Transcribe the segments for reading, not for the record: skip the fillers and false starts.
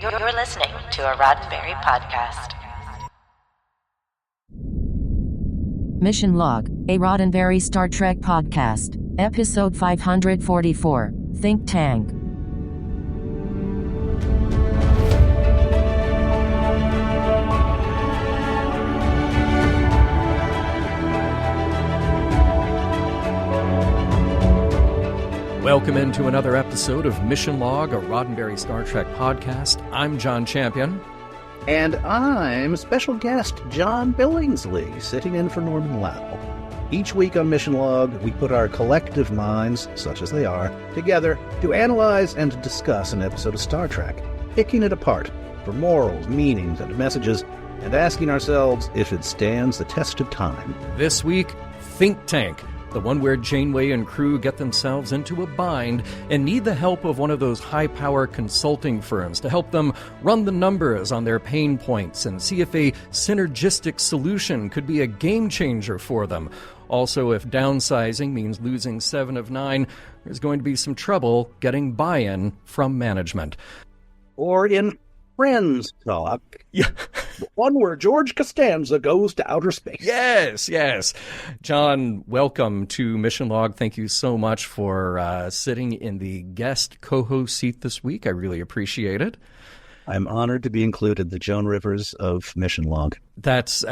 You're listening to a Roddenberry podcast. Mission Log, a Roddenberry Star Trek podcast, episode 544, Think Tank. Welcome into another episode of Mission Log, a Roddenberry Star Trek podcast. I'm John Champion. And I'm special guest John Billingsley, sitting in for Norman Lau. Each week on Mission Log, we put our collective minds, such as they are, together to analyze and discuss an episode of Star Trek, picking it apart for morals, meanings, and messages, and asking ourselves if it stands the test of time. This week, Think Tank, the one where Janeway and crew get themselves into a bind and need the help of one of those high-power consulting firms to help them run the numbers on their pain points and see if a synergistic solution could be a game-changer for them. Also, if downsizing means losing 7 of 9, there's going to be some trouble getting buy-in from management. Or in Friends talk, Yeah. one where George Costanza goes to outer space. Yes. John, welcome to Mission Log. Thank you so much for sitting in the guest co-host seat this week. I really appreciate it. I'm honored to be included, the Joan Rivers of Mission Log. That's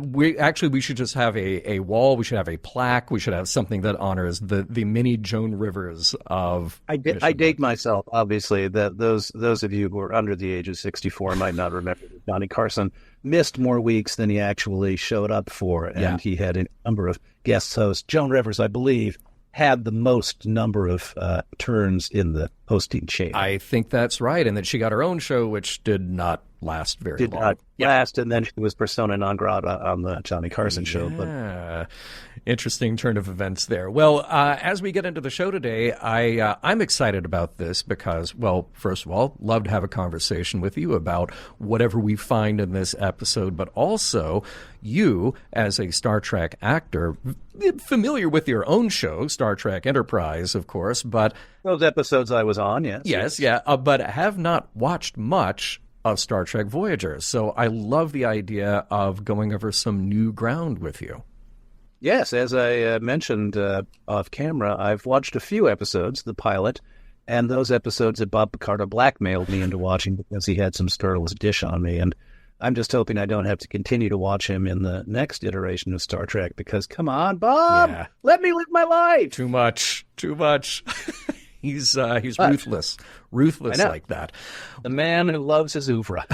we should just have a wall. We should have a plaque. We should have something that honors the mini Joan Rivers of. I date myself, obviously. That those of you who are under the age of 64 might not remember that Johnny Carson missed more weeks than he actually showed up for, and He had a number of guest hosts. Joan Rivers, I believe, had the most number of turns in the hosting chain. I think that's right, and that she got her own show, which did not last very long. Did not last, and then she was persona non grata on the Johnny Carson show. But interesting turn of events there. Well, as we get into the show today, I'm excited about this because, well, first of all, love to have a conversation with you about whatever we find in this episode, but also you, as a Star Trek actor, familiar with your own show, Star Trek Enterprise, of course, but those episodes I was on, yes. But have not watched much of Star Trek Voyager. So I love the idea of going over some new ground with you. Yes, as I mentioned off camera, I've watched a few episodes, the pilot, and those episodes that Bob Picardo blackmailed me into watching because he had some scurrilous dish on me. And I'm just hoping I don't have to continue to watch him in the next iteration of Star Trek because, come on, Bob, let me live my life. Too much. He's ruthless like that. The man who loves his oeuvre.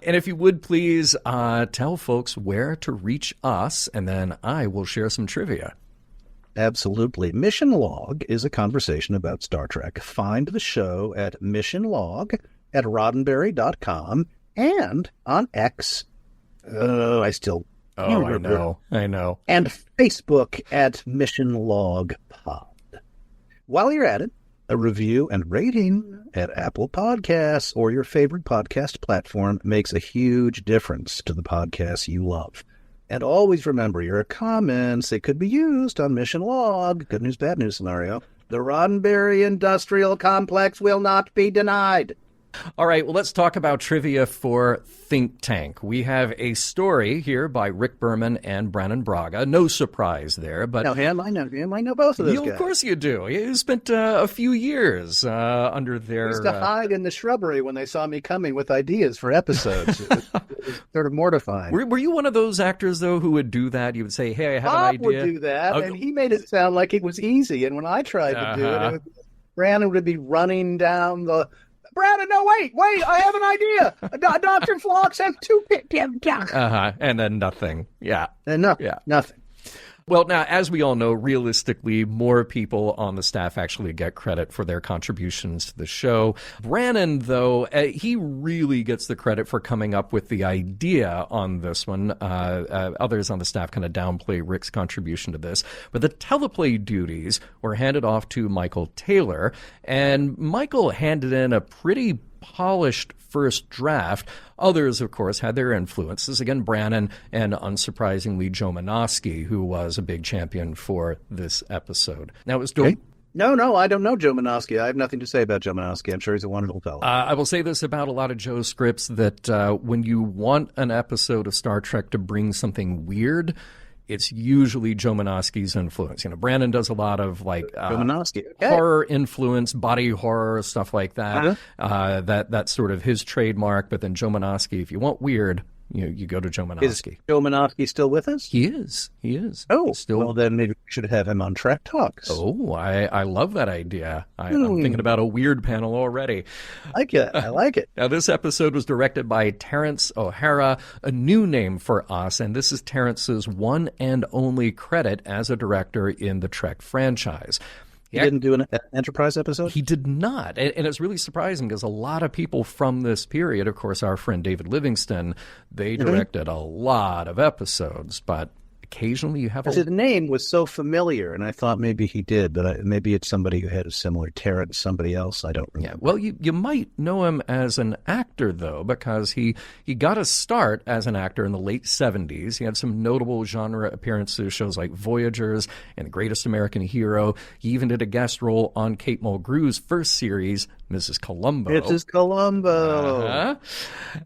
And if you would please tell folks where to reach us, and then I will share some trivia. Absolutely. Mission Log is a conversation about Star Trek. Find the show at Mission Log at Roddenberry.com and on X. I know. And Facebook at Mission Log Pod. While you're at it, a review and rating at Apple Podcasts or your favorite podcast platform makes a huge difference to the podcasts you love. And always remember your comments, they could be used on Mission Log. Good news, bad news scenario. The Roddenberry Industrial Complex will not be denied. All right, well, let's talk about trivia for Think Tank. We have a story here by Rick Berman and Brannon Braga. No surprise there, but I know both of those guys. Of course you do. You spent a few years under their... They used to hide in the shrubbery when they saw me coming with ideas for episodes. It was sort of mortifying. Were you one of those actors, though, who would do that? You would say, hey, I have an idea. Bob would do that, and he made it sound like it was easy. And when I tried to do it, Brannon would be running down the... Brandon, no, wait, I have an idea. Dr. Phlox has 2 and then nothing. Yeah. And nothing. Well, now, as we all know, realistically, more people on the staff actually get credit for their contributions to the show. Brannon, though, he really gets the credit for coming up with the idea on this one. Others on the staff kind of downplay Rick's contribution to this. But the teleplay duties were handed off to Michael Taylor, and Michael handed in a pretty polished first draft. Others, of course, had their influences. Again, Brannon and, unsurprisingly, Joe Menosky, who was a big champion for this episode. Now, it was No, I don't know Joe Menosky. I have nothing to say about Joe Menosky. I'm sure he's a wonderful fellow. I will say this about a lot of Joe's scripts, that when you want an episode of Star Trek to bring something weird, it's usually Joe Menosky's influence. Brandon does a lot of Joe Menosky. Okay. Horror influence, body horror, stuff like that. That's sort of his trademark. But then Joe Menosky, if you want weird, you go to Joe Menosky. Is Joe Menosky still with us? He is. Oh, still. Well, then maybe we should have him on Trek Talks. Oh, I love that idea. I'm thinking about a weird panel already. I like it. Now, this episode was directed by Terrence O'Hara, a new name for us, and this is Terrence's one and only credit as a director in the Trek franchise. He didn't do an Enterprise episode? He did not. And it's really surprising because a lot of people from this period, of course, our friend David Livingston, they directed a lot of episodes, but occasionally you have his name was so familiar, and I thought maybe he did, but maybe it's somebody who had a similar Terrence, somebody else. I don't remember. Yeah, well, you might know him as an actor, though, because he got a start as an actor in the late 70s. He had some notable genre appearances, shows like Voyagers and The Greatest American Hero. He even did a guest role on Kate Mulgrew's first series, Mrs. Columbo. Mrs. Columbo.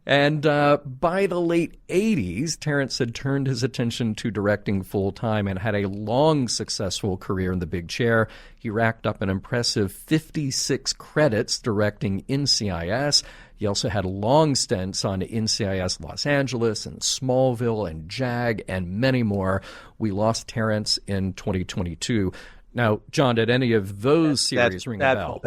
And by the late 80s, Terrence had turned his attention to directing full-time and had a long, successful career in the big chair. He racked up an impressive 56 credits directing NCIS. He also had long stints on NCIS Los Angeles and Smallville and JAG and many more. We lost Terrence in 2022. Now, John, did any of those series ring a bell?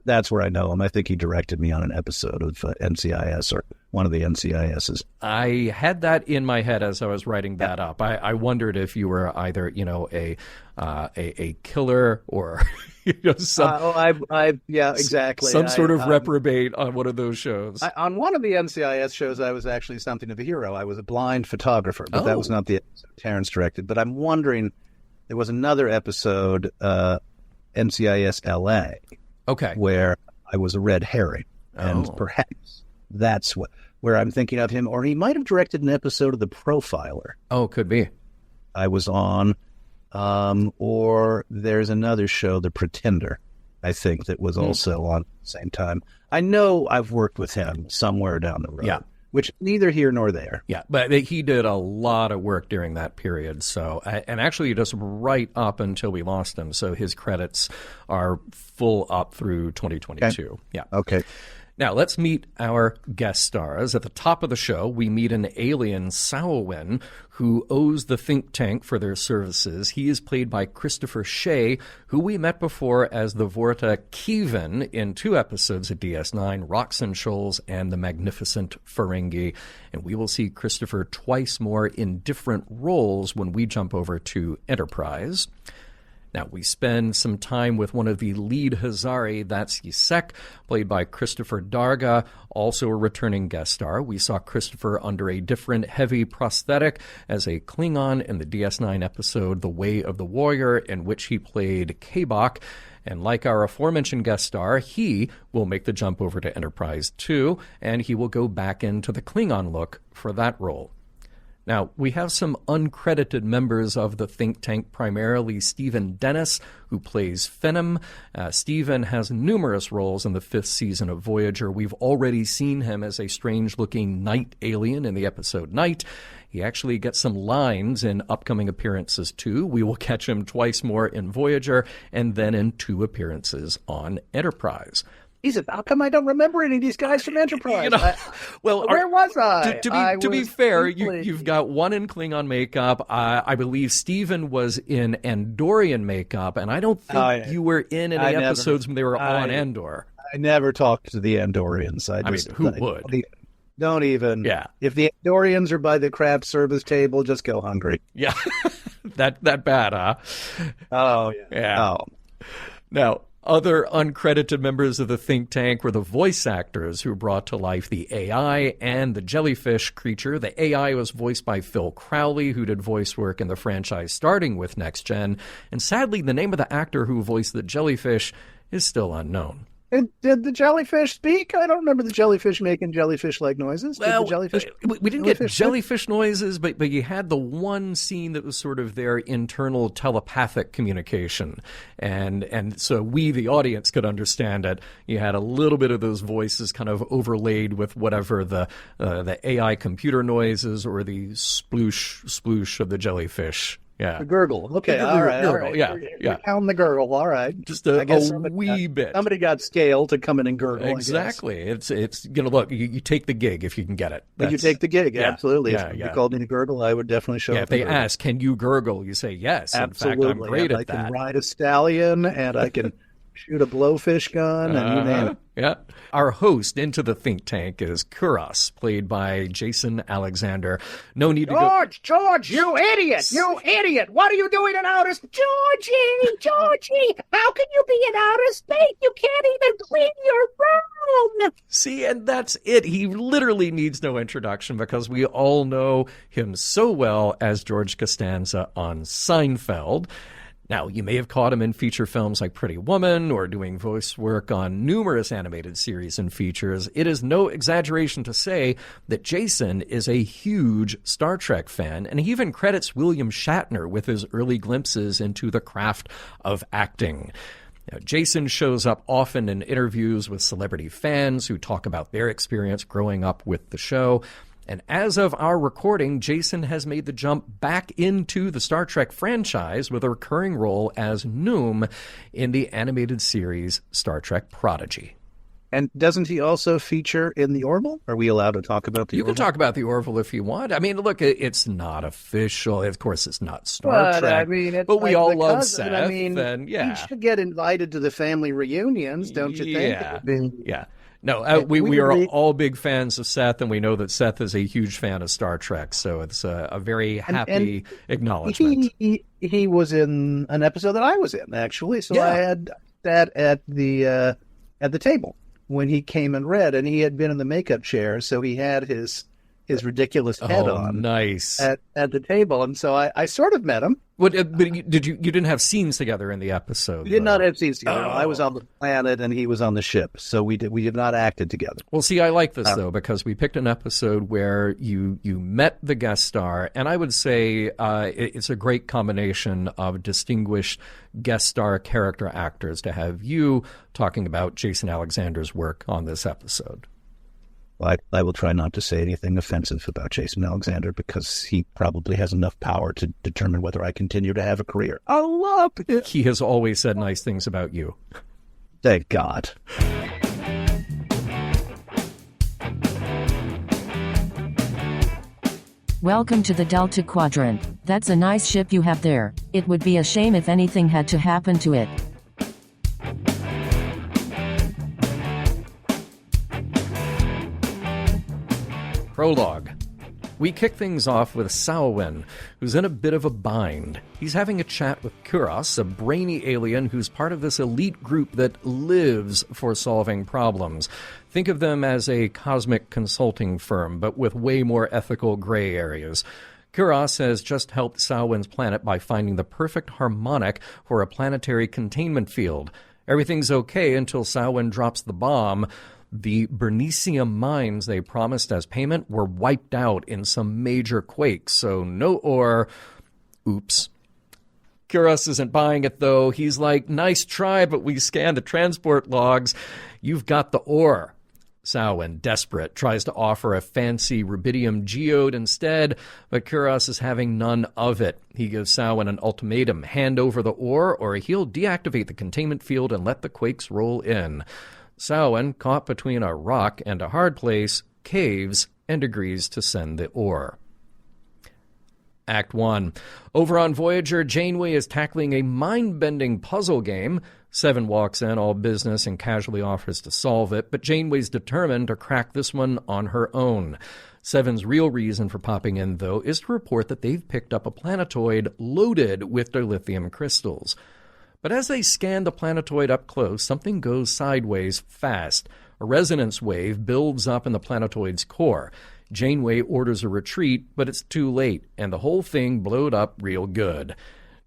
That's where I know him. I think he directed me on an episode of NCIS or one of the NCISs. I had that in my head as I was writing that up. I wondered if you were either, a killer or exactly. Some sort of reprobate on one of those shows. On one of the NCIS shows, I was actually something of a hero. I was a blind photographer, but that was not the episode Terrence directed. But I'm wondering, there was another episode, NCIS LA. Okay. Where I was a red herring. And perhaps that's where I'm thinking of him. Or he might have directed an episode of The Profiler. Oh, could be. I was on. Or there's another show, The Pretender, I think, that was also on at the same time. I know I've worked with him somewhere down the road. Yeah. Which neither here nor there. Yeah, but he did a lot of work during that period. So, and actually just right up until we lost him. So his credits are full up through 2022. Okay. Yeah. Okay. Now, let's meet our guest stars. At the top of the show, we meet an alien, Samhain, who owes the think tank for their services. He is played by Christopher Shea, who we met before as the Vorta Kevin in 2 episodes of DS9, Rocks and Shoals and The Magnificent Ferengi. And we will see Christopher twice more in different roles when we jump over to Enterprise. Now, we spend some time with one of the lead Hazari, that's Yisek, played by Christopher Darga, also a returning guest star. We saw Christopher under a different heavy prosthetic as a Klingon in the DS9 episode The Way of the Warrior, in which he played Kabok. And like our aforementioned guest star, he will make the jump over to Enterprise 2, and he will go back into the Klingon look for that role. Now, we have some uncredited members of the think tank, primarily Stephen Dennis, who plays Phenom. Stephen has numerous roles in the 5th season of Voyager. We've already seen him as a strange-looking night alien in the episode Night. He actually gets some lines in upcoming appearances, too. We will catch him twice more in Voyager and then in 2 appearances on Enterprise. Jesus, how come I don't remember any of these guys from Enterprise? Where was I? To be fair, you've got one in Klingon makeup. I believe Stephen was in Andorian makeup, and I don't think you were in any episodes when they were on Andor. I never talked to the Andorians. Who would? Don't even. Yeah. If the Andorians are by the craft service table, just go hungry. Yeah. that bad, huh? Oh, yeah. Oh. Now, other uncredited members of the think tank were the voice actors who brought to life the AI and the jellyfish creature. The AI was voiced by Phil Crowley, who did voice work in the franchise starting with Next Gen. And sadly, the name of the actor who voiced the jellyfish is still unknown. Did the jellyfish speak? I don't remember the jellyfish making jellyfish-like noises. Did Well, the jellyfish, we didn't get jellyfish noises, but you had the one scene that was sort of their internal telepathic communication. And so we, the audience, could understand it. You had a little bit of those voices kind of overlaid with whatever the AI computer noises or the sploosh of the jellyfish. Yeah. The gurgle. Okay, The all right. gurgle, yeah. Pound the gurgle, all right. Just a wee bit. Somebody got scale to come in and gurgle. Exactly. It's look, you take the gig if you can get it. You take the gig, absolutely. Yeah, if you called me to gurgle, I would definitely show up. If they ask, can you gurgle? You say yes. Absolutely. In fact, I'm great at that. I can ride a stallion, and I can shoot a blowfish gun, and you name it. Yeah. Our host into the think tank is Kuros, played by Jason Alexander. No need to go... George, you idiot! You idiot! What are you doing in outer space? Georgie! How can you be in outer space? You can't even clean your room! See, and that's it. He literally needs no introduction because we all know him so well as George Costanza on Seinfeld. Now, you may have caught him in feature films like Pretty Woman or doing voice work on numerous animated series and features. It is no exaggeration to say that Jason is a huge Star Trek fan, and he even credits William Shatner with his early glimpses into the craft of acting. Now, Jason shows up often in interviews with celebrity fans who talk about their experience growing up with the show. And as of our recording, Jason has made the jump back into the Star Trek franchise with a recurring role as Noom in the animated series Star Trek Prodigy. And doesn't he also feature in the Orville? Are we allowed to talk about the Orville? You can talk about the Orville if you want. I mean, look, it's not official. Of course, it's not Star Trek. I mean, it's but we like all the love cousin. Seth. I mean, and, he should get invited to the family reunions, don't you think? Yeah. No, we are all big fans of Seth, and we know that Seth is a huge fan of Star Trek, so it's a very happy acknowledgement. He was in an episode that I was in, actually, so I had that at the table when he came and read, and he had been in the makeup chair, so he had his ridiculous head on. Nice. At the table, and so I sort of met him. But you didn't have scenes together in the episode? We did not have scenes together. Oh. I was on the planet and he was on the ship, so we did not act it together. Well, see, I like this though because we picked an episode where you met the guest star, and I would say it's a great combination of distinguished guest star character actors to have you talking about Jason Alexander's work on this episode. I will try not to say anything offensive about Jason Alexander because he probably has enough power to determine whether I continue to have a career. I love it. He has always said nice things about you. Thank God. Welcome to the Delta Quadrant. That's a nice ship you have there. It would be a shame if anything had to happen to it. Prologue. We kick things off with Samhain, who's in a bit of a bind. He's having a chat with Kuros, a brainy alien who's part of this elite group that lives for solving problems. Think of them as a cosmic consulting firm, but with way more ethical gray areas. Kuros has just helped Samhain's planet by finding the perfect harmonic for a planetary containment field. Everything's okay until Samhain drops the bomb. The Bernicium mines they promised as payment were wiped out in some major quake, so no ore. Oops. Kuros isn't buying it, though. He's like, nice try, but we scanned the transport logs. You've got the ore. Samhain, desperate, tries to offer a fancy rubidium geode instead, but Kuros is having none of it. He gives Samhain an ultimatum, hand over the ore, or he'll deactivate the containment field and let the quakes roll in. Samhain, caught between a rock and a hard place, caves and agrees to send the ore. Act 1. Over on Voyager, Janeway is tackling a mind-bending puzzle game. Seven walks in, all business, and casually offers to solve it, but Janeway's determined to crack this one on her own. Seven's real reason for popping in, though, is to report that they've picked up a planetoid loaded with dilithium crystals. But as they scan the planetoid up close, something goes sideways fast. A resonance wave builds up in the planetoid's core. Janeway orders a retreat, but it's too late, and the whole thing blowed up real good.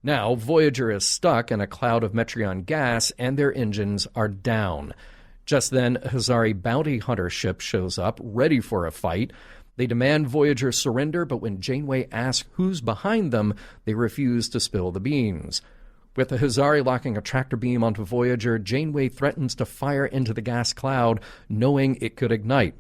Now, Voyager is stuck in a cloud of Metreon gas, and their engines are down. Just then, a Hazari bounty hunter ship shows up, ready for a fight. They demand Voyager surrender, but when Janeway asks who's behind them, they refuse to spill the beans. With the Hazari locking a tractor beam onto Voyager, Janeway threatens to fire into the gas cloud, knowing it could ignite.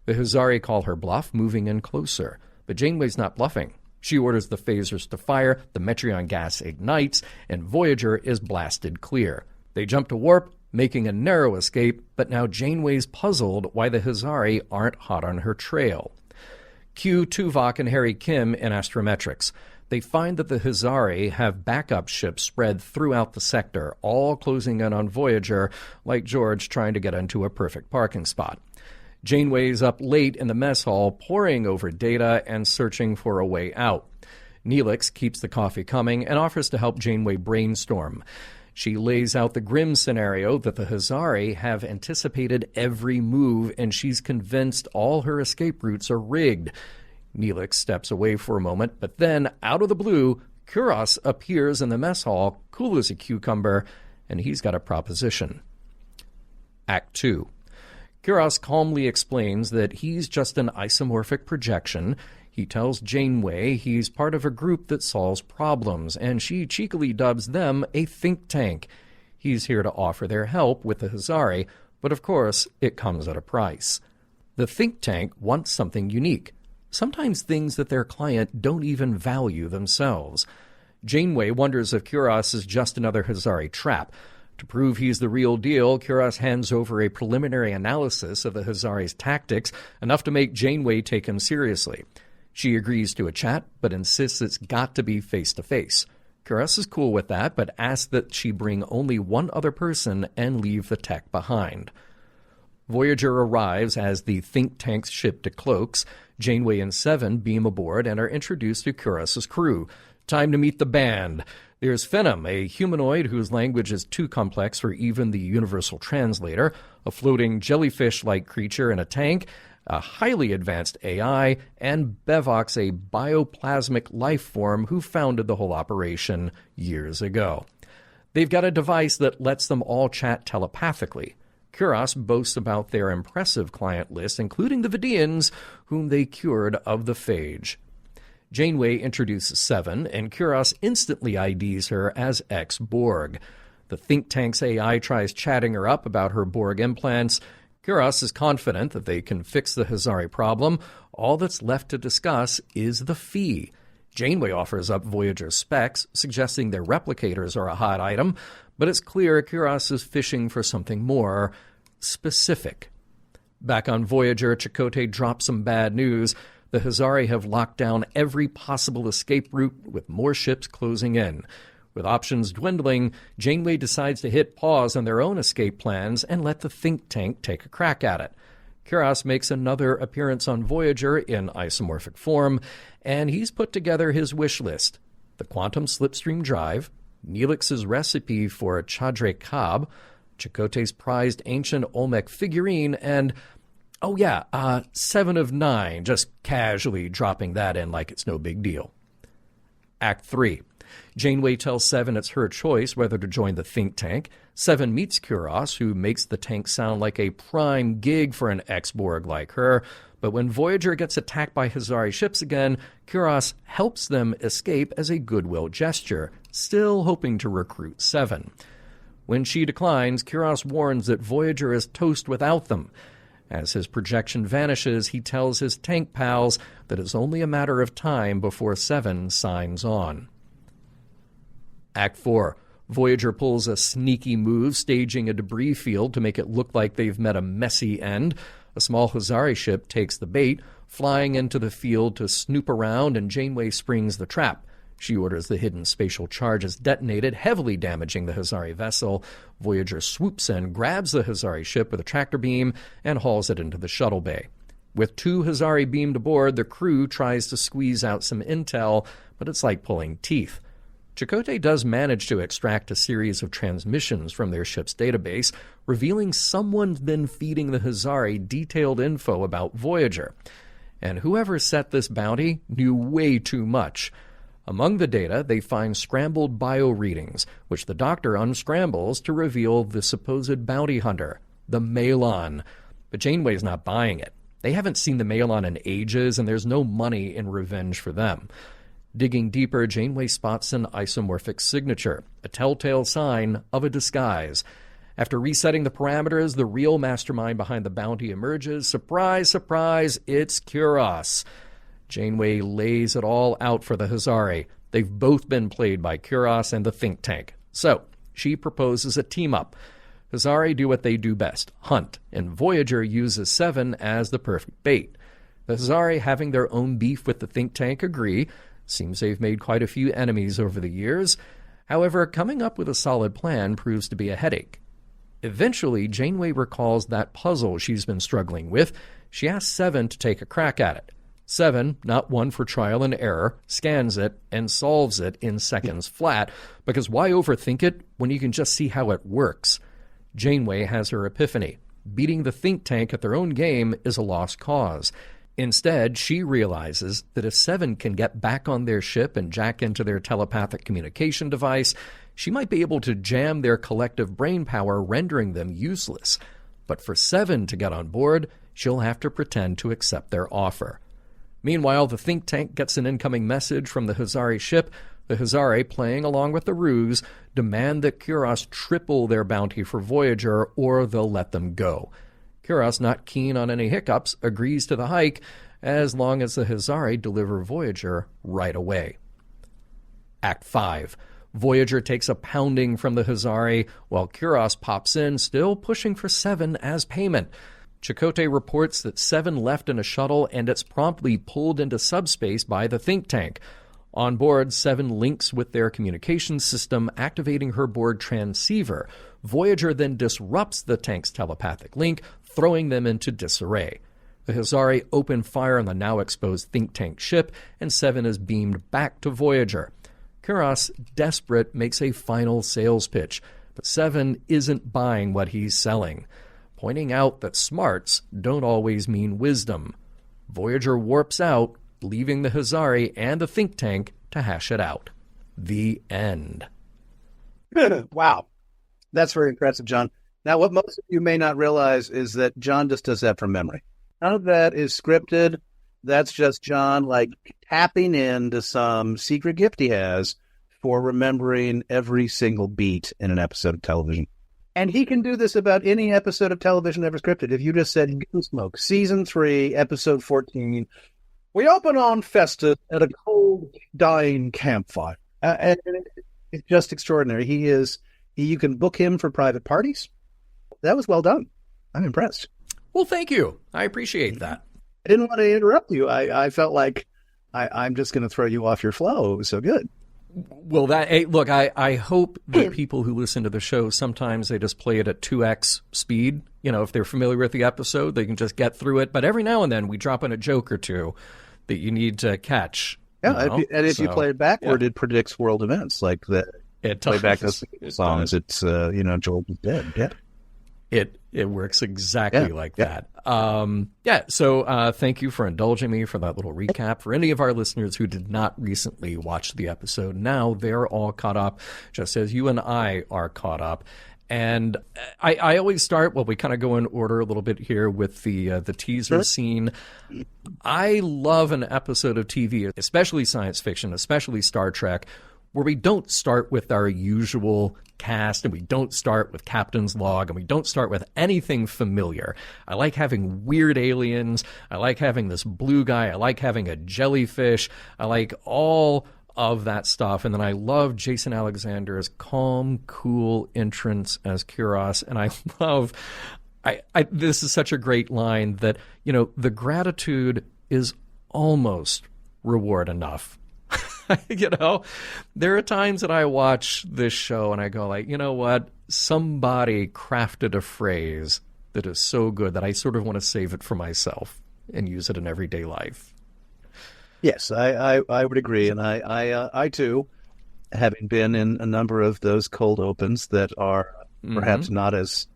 The Hazari call her bluff, moving in closer. But Janeway's not bluffing. She orders the phasers to fire, the Metreon gas ignites, and Voyager is blasted clear. They jump to warp, making a narrow escape, but now Janeway's puzzled why the Hazari aren't hot on her trail. Cue Tuvok and Harry Kim in Astrometrics. They find that the Hazari have backup ships spread throughout the sector, all closing in on Voyager, like George trying to get into a perfect parking spot. Janeway's up late in the mess hall, poring over data and searching for a way out. Neelix keeps the coffee coming and offers to help Janeway brainstorm. She lays out the grim scenario that the Hazari have anticipated every move, and she's convinced all her escape routes are rigged. Neelix steps away for a moment, but then, out of the blue, Kuros appears in the mess hall, cool as a cucumber, and he's got a proposition. Act 2. Kuros calmly explains that he's just an isomorphic projection. He tells Janeway he's part of a group that solves problems, and she cheekily dubs them a think tank. He's here to offer their help with the Hazari, but of course, it comes at a price. The think tank wants something unique, sometimes things that their client don't even value themselves. Janeway wonders if Kuros is just another Hazari trap. To prove he's the real deal, Kuros hands over a preliminary analysis of the Hazari's tactics, enough to make Janeway take him seriously. She agrees to a chat, but insists it's got to be face-to-face. Kuros is cool with that, but asks that she bring only one other person and leave the tech behind. Voyager arrives as the think tank's ship decloaks. Janeway and Seven beam aboard and are introduced to Kuros's crew. Time to meet the band. There's Phenom, a humanoid whose language is too complex for even the universal translator, a floating jellyfish-like creature in a tank, a highly advanced AI, and Bevox, a bioplasmic life form who founded the whole operation years ago. They've got a device that lets them all chat telepathically. Kuros boasts about their impressive client list, including the Vidians, whom they cured of the phage. Janeway introduces Seven, and Kuros instantly IDs her as ex-Borg. The think tank's AI tries chatting her up about her Borg implants. Kuros is confident that they can fix the Hazari problem. All that's left to discuss is the fee. Janeway offers up Voyager's specs, suggesting their replicators are a hot item, but it's clear Kuros is fishing for something more specific. Back on Voyager, Chakotay drops some bad news. The Hazari have locked down every possible escape route, with more ships closing in. With options dwindling, Janeway decides to hit pause on their own escape plans and let the think tank take a crack at it. Kuros makes another appearance on Voyager in isomorphic form, and he's put together his wish list: the quantum slipstream drive, Neelix's recipe for Chadre Cobb, Chakotay's prized ancient Olmec figurine, and, 7 of 9, just casually dropping that in like it's no big deal. Act 3. Janeway tells Seven it's her choice whether to join the think tank. Seven meets Kuros, who makes the tank sound like a prime gig for an ex-Borg like her. But when Voyager gets attacked by Hazari ships again, Kuros helps them escape as a goodwill gesture, still hoping to recruit Seven. When she declines, Kuros warns that Voyager is toast without them. As his projection vanishes, he tells his tank pals that it's only a matter of time before Seven signs on. Act 4. Voyager pulls a sneaky move, staging a debris field to make it look like they've met a messy end. A small Hazari ship takes the bait, flying into the field to snoop around, and Janeway springs the trap. She orders the hidden spatial charges detonated, heavily damaging the Hazari vessel. Voyager swoops in, grabs the Hazari ship with a tractor beam, and hauls it into the shuttle bay. With 2 Hazari beamed aboard, the crew tries to squeeze out some intel, but it's like pulling teeth. Chakotay does manage to extract a series of transmissions from their ship's database, revealing someone's been feeding the Hazari detailed info about Voyager. And whoever set this bounty knew way too much. Among the data, they find scrambled bio readings, which the Doctor unscrambles to reveal the supposed bounty hunter, the Malon. But Janeway's not buying it. They haven't seen the Malon in ages, and there's no money in revenge for them. Digging deeper, Janeway spots an isomorphic signature, a telltale sign of a disguise. After resetting the parameters, the real mastermind behind the bounty emerges. Surprise, surprise, it's Kuros. Janeway lays it all out for the Hazari. They've both been played by Kuros and the think tank. So, she proposes a team-up. Hazari do what they do best, hunt, and Voyager uses Seven as the perfect bait. The Hazari, having their own beef with the think tank, agree. Seems they've made quite a few enemies over the years. However, coming up with a solid plan proves to be a headache. Eventually, Janeway recalls that puzzle she's been struggling with. She asks Seven to take a crack at it. Seven, not one for trial and error, scans it and solves it in seconds flat, because why overthink it when you can just see how it works? Janeway has her epiphany. Beating the think tank at their own game is a lost cause. Instead, she realizes that if Seven can get back on their ship and jack into their telepathic communication device, she might be able to jam their collective brain power, rendering them useless. But for Seven to get on board, she'll have to pretend to accept their offer. Meanwhile, the think tank gets an incoming message from the Hazari ship. The Hazari, playing along with the ruse, demand that Kuros triple their bounty for Voyager, or they'll let them go. Kuros, not keen on any hiccups, agrees to the hike, as long as the Hazari deliver Voyager right away. Act 5. Voyager takes a pounding from the Hazari, while Kuros pops in, still pushing for Seven as payment. Chakotay reports that Seven left in a shuttle, and it's promptly pulled into subspace by the think tank. On board, Seven links with their communications system, activating her board transceiver. Voyager then disrupts the tank's telepathic link, throwing them into disarray. The Hazari open fire on the now exposed think tank ship, and Seven is beamed back to Voyager. Kuros, desperate, makes a final sales pitch, but Seven isn't buying what he's selling, pointing out that smarts don't always mean wisdom. Voyager warps out, leaving the Hazari and the think tank to hash it out. The end. Wow. That's very impressive, John. Now, what most of you may not realize is that John just does that from memory. None of that is scripted. That's just John, like, tapping into some secret gift he has for remembering every single beat in an episode of television. And he can do this about any episode of television ever scripted. If you just said Gunsmoke, Season 3, Episode 14, we open on Festus at a cold, dying campfire. And it's just extraordinary. You can book him for private parties. That was well done. I'm impressed. Well, thank you. I appreciate that. I didn't want to interrupt you. I felt like I'm just going to throw you off your flow. It was so good. Well, look, I hope that people who listen to the show, sometimes they just play it at 2x speed. You know, if they're familiar with the episode, they can just get through it. But every now and then we drop in a joke or two that you need to catch. Yeah, you know? If you play it backward, it predicts world events. Like that. It play back those songs. It's, George is dead. Yeah. It works exactly like that. So thank you for indulging me for that little recap. For any of our listeners who did not recently watch the episode, now they're all caught up, just as you and I are caught up. And I always start, we kind of go in order a little bit here with the teaser scene. I love an episode of TV, especially science fiction, especially Star Trek, where we don't start with our usual cast, and we don't start with Captain's Log, and we don't start with anything familiar. I like having weird aliens. I like having this blue guy. I like having a jellyfish. I like all of that stuff. And then I love Jason Alexander's calm, cool entrance as Kuros. And I love, this is such a great line that, the gratitude is almost reward enough. There are times that I watch this show and I go like, you know what? Somebody crafted a phrase that is so good that I sort of want to save it for myself and use it in everyday life. Yes, I would agree. And I too, having been in a number of those cold opens that are perhaps not as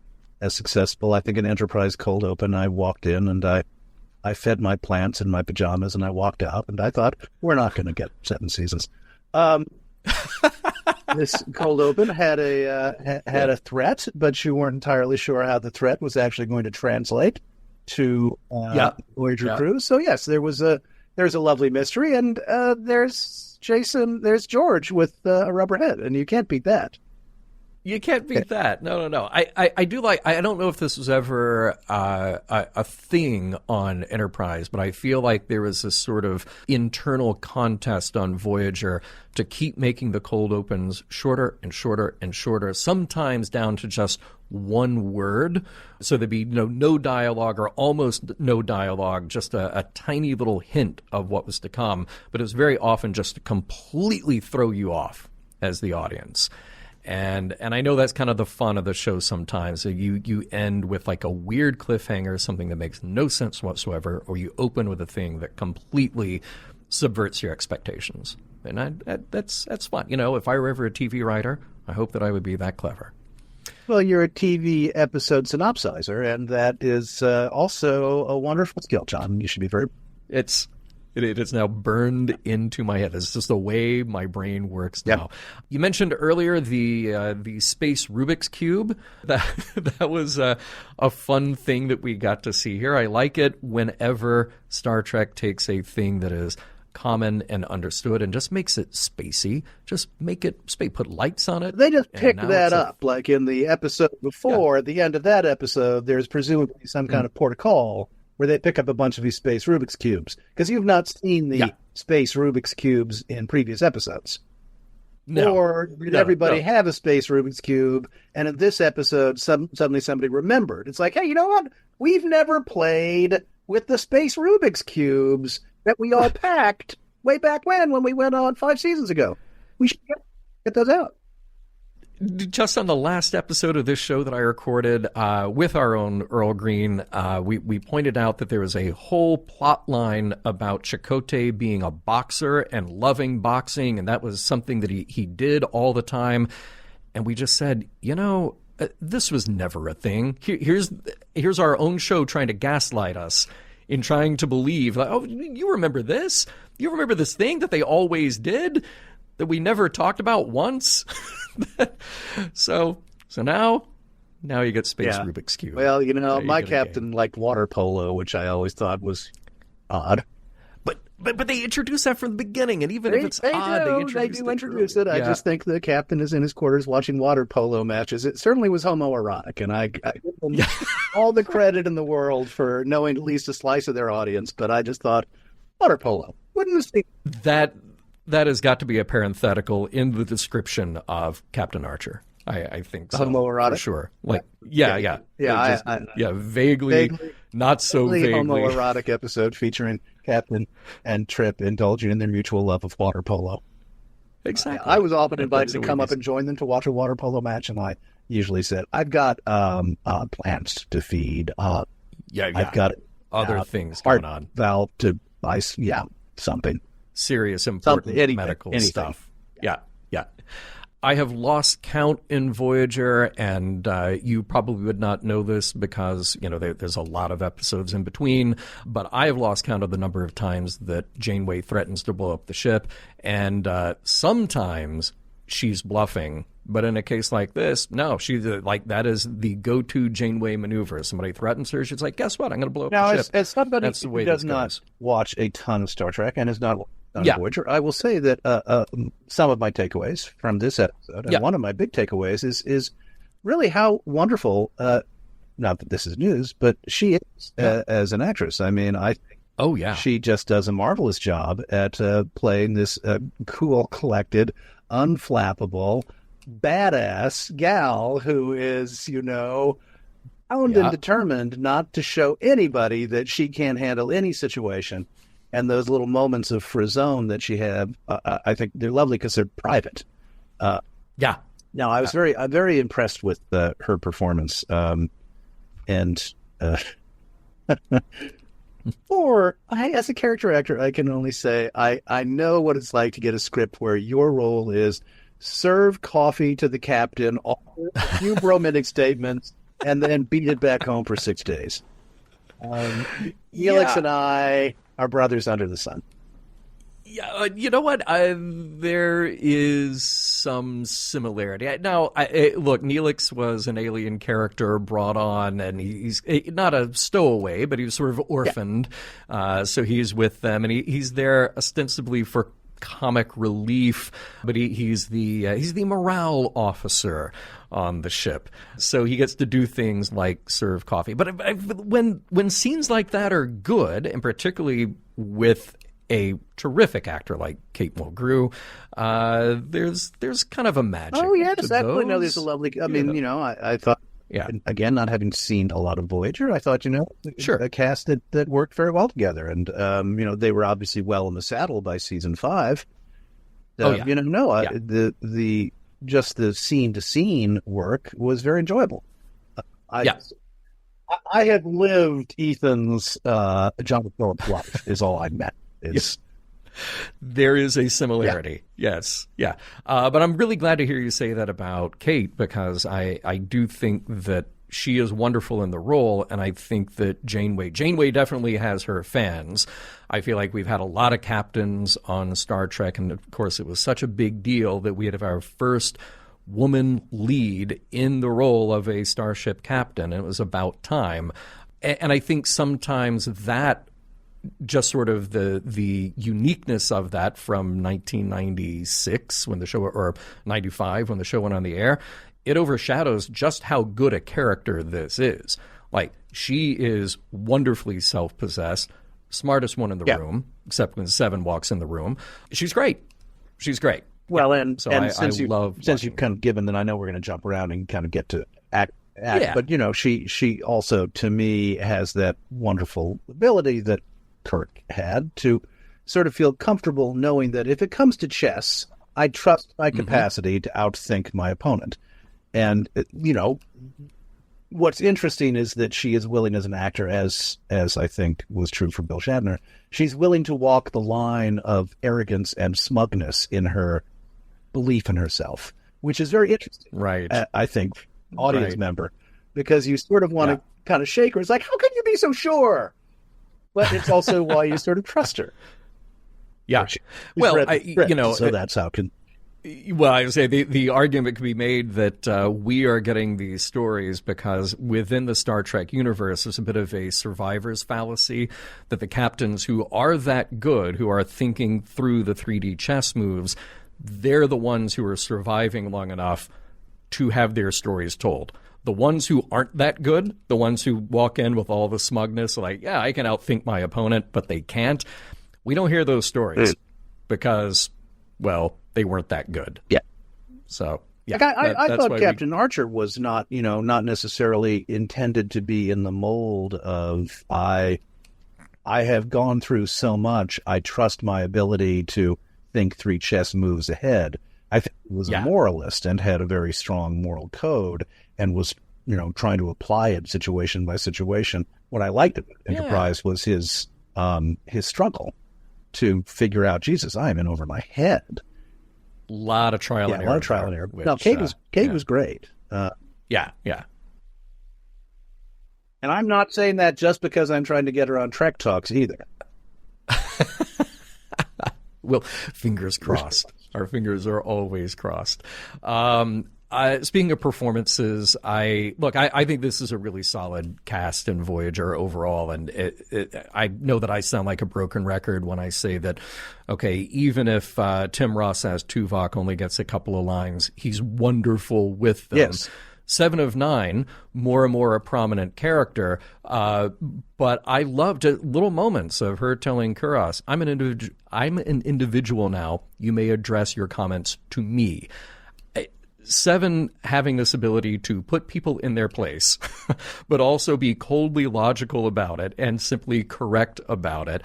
successful. I think an Enterprise cold open, I walked in and I fed my plants in my pajamas and I walked out and I thought, we're not going to get 7 seasons. this cold open had a threat, but you weren't entirely sure how the threat was actually going to translate to Voyager crew. So yes, there's a lovely mystery, and there's George with a rubber head, and you can't beat that. You can't beat that. No. I do like. I don't know if this was ever a thing on Enterprise, but I feel like there was this sort of internal contest on Voyager to keep making the cold opens shorter and shorter and shorter, sometimes down to just one word. So there'd be no dialogue or almost no dialogue, just a tiny little hint of what was to come. But it was very often just to completely throw you off as the audience. And I know that's kind of the fun of the show sometimes. So you end with like a weird cliffhanger, something that makes no sense whatsoever, or you open with a thing that completely subverts your expectations. And that's fun. If I were ever a TV writer, I hope that I would be that clever. Well, you're a TV episode synopsizer, and that is also a wonderful skill, John. You should be very... It is now burned into my head. It's just the way my brain works now. Yep. You mentioned earlier the space Rubik's Cube. That was a fun thing that we got to see here. I like it whenever Star Trek takes a thing that is common and understood and just makes it spacey. Just make it put lights on it. They just pick that up. Like in the episode before, at the end of that episode, there's presumably some kind of port of call where they pick up a bunch of these space Rubik's Cubes. Because you've not seen the space Rubik's Cubes in previous episodes. Did everybody have a space Rubik's Cube? And in this episode, suddenly somebody remembered. It's like, hey, you know what? We've never played with the space Rubik's Cubes that we all packed way back when we went on 5 seasons ago. We should get those out. Just on the last episode of this show that I recorded with our own Earl Green, we pointed out that there was a whole plot line about Chakotay being a boxer and loving boxing, and that was something that he did all the time. And we just said, this was never a thing. Here's our own show trying to gaslight us in trying to believe, like, oh, you remember this? You remember this thing that they always did that we never talked about once? So now you get space Rubik's Cube. Well, my captain liked water polo, which I always thought was odd. But they introduce that from the beginning, and even if it's odd, they do introduce it. I just think the captain is in his quarters watching water polo matches. It certainly was homoerotic, and I give them all the credit in the world for knowing at least a slice of their audience. But I just thought, water polo, wouldn't this be that has got to be a parenthetical in the description of Captain Archer. I think so. Homoerotic? For sure. Like, vaguely, not so vaguely. Homoerotic episode featuring Captain and Trip indulging in their mutual love of water polo. Exactly. I was often invited to come up and join them to watch a water polo match, and I usually said, I've got plants to feed. I've got other things going on. Valve to ice. Yeah, something. Serious, important medical stuff. Yeah. I have lost count in Voyager, and you probably would not know this because, there's a lot of episodes in between, but I have lost count of the number of times that Janeway threatens to blow up the ship, and sometimes she's bluffing. But in a case like this, no, she's that is the go-to Janeway maneuver. Somebody threatens her, she's like, guess what? I'm going to blow up the ship. As somebody who does not watch a ton of Star Trek and is not on Voyager, I will say that some of my takeaways from this episode, and one of my big takeaways is really how wonderful, not that this is news, but she is as an actress. I mean, I think she just does a marvelous job at playing this cool, collected, unflappable, badass gal who is, bound and determined not to show anybody that she can't handle any situation. And those little moments of frisson that she had, I think they're lovely because they're private. No, I was very impressed with her performance. As a character actor, I can only say I know what it's like to get a script where your role is serve coffee to the captain, a few bromidic statements, and then beat it back home for 6 days. Helix and I are brothers under the sun. Yeah, you know what? There is some similarity. Now, look, Neelix was an alien character brought on, and he's not a stowaway, but he was sort of orphaned. Yeah. So he's with them, and he's there ostensibly for comic relief, but he's the morale officer on the ship. So he gets to do things like serve coffee. But when scenes like that are good, and particularly with a terrific actor like Kate Mulgrew, there's kind of a magic. Oh yes, to definitely. those. No, there's a lovely. I mean, I thought. Yeah. Again, not having seen a lot of Voyager, I thought, sure, a cast that worked very well together, and they were obviously well in the saddle by season 5. The just the scene to scene work was very enjoyable. I have lived Ethan's John Phillips life. Is all I meant. Is. There is a similarity. Yeah. Yes. Yeah. But I'm really glad to hear you say that about Kate, because I do think that she is wonderful in the role, and I think that Janeway definitely has her fans. I feel like we've had a lot of captains on Star Trek, and of course it was such a big deal that we had our first woman lead in the role of a starship captain, and it was about time. And I think sometimes that just sort of the uniqueness of that from 1996 when the show, or 95 when the show went on the air, it overshadows just how good a character this is. Like, she is wonderfully self-possessed, smartest one in the room, except when Seven walks in the room. She's great. Well, and since you've kind of given, then I know we're going to jump around and kind of get to act. Yeah. But she also, to me, has that wonderful ability that Kirk had to sort of feel comfortable knowing that if it comes to chess, I trust my capacity to outthink my opponent. And, what's interesting is that she is willing as an actor, as I think was true for Bill Shatner, she's willing to walk the line of arrogance and smugness in her belief in herself, which is very interesting. Right. I think, audience member, because you sort of want to kind of shake her. It's like, how can you be so sure? But it's also why you sort of trust her. Yeah. Well, so that's how can. Well, I would say the argument can be made that we are getting these stories because within the Star Trek universe, there's a bit of a survivor's fallacy that the captains who are that good, who are thinking through the 3D chess moves, they're the ones who are surviving long enough to have their stories told. The ones who aren't that good, the ones who walk in with all the smugness, like, yeah, I can outthink my opponent, but they can't. We don't hear those stories because, well, they weren't that good. Yeah. So, yeah. Like I thought Captain Archer was not necessarily intended to be in the mold of I have gone through so much, I trust my ability to think 3 chess moves ahead. I think he was a moralist and had a very strong moral code and was, trying to apply it situation by situation. What I liked about Enterprise was his struggle to figure out, Jesus, I am in over my head. A lot of trial and error. A lot of trial and error. No, Kate was great. Yeah. And I'm not saying that just because I'm trying to get her on Trek Talks either. Well, fingers crossed. Our fingers are always crossed. Speaking of performances, I think this is a really solid cast in Voyager overall, and I know that I sound like a broken record when I say that, okay, even if Tim Ross as Tuvok only gets a couple of lines, he's wonderful with them. Yes. 7 of 9, more and more a prominent character, but I loved little moments of her telling Kuros, I'm an individual now. You may address your comments to me. 7 having this ability to put people in their place, but also be coldly logical about it and simply correct about it.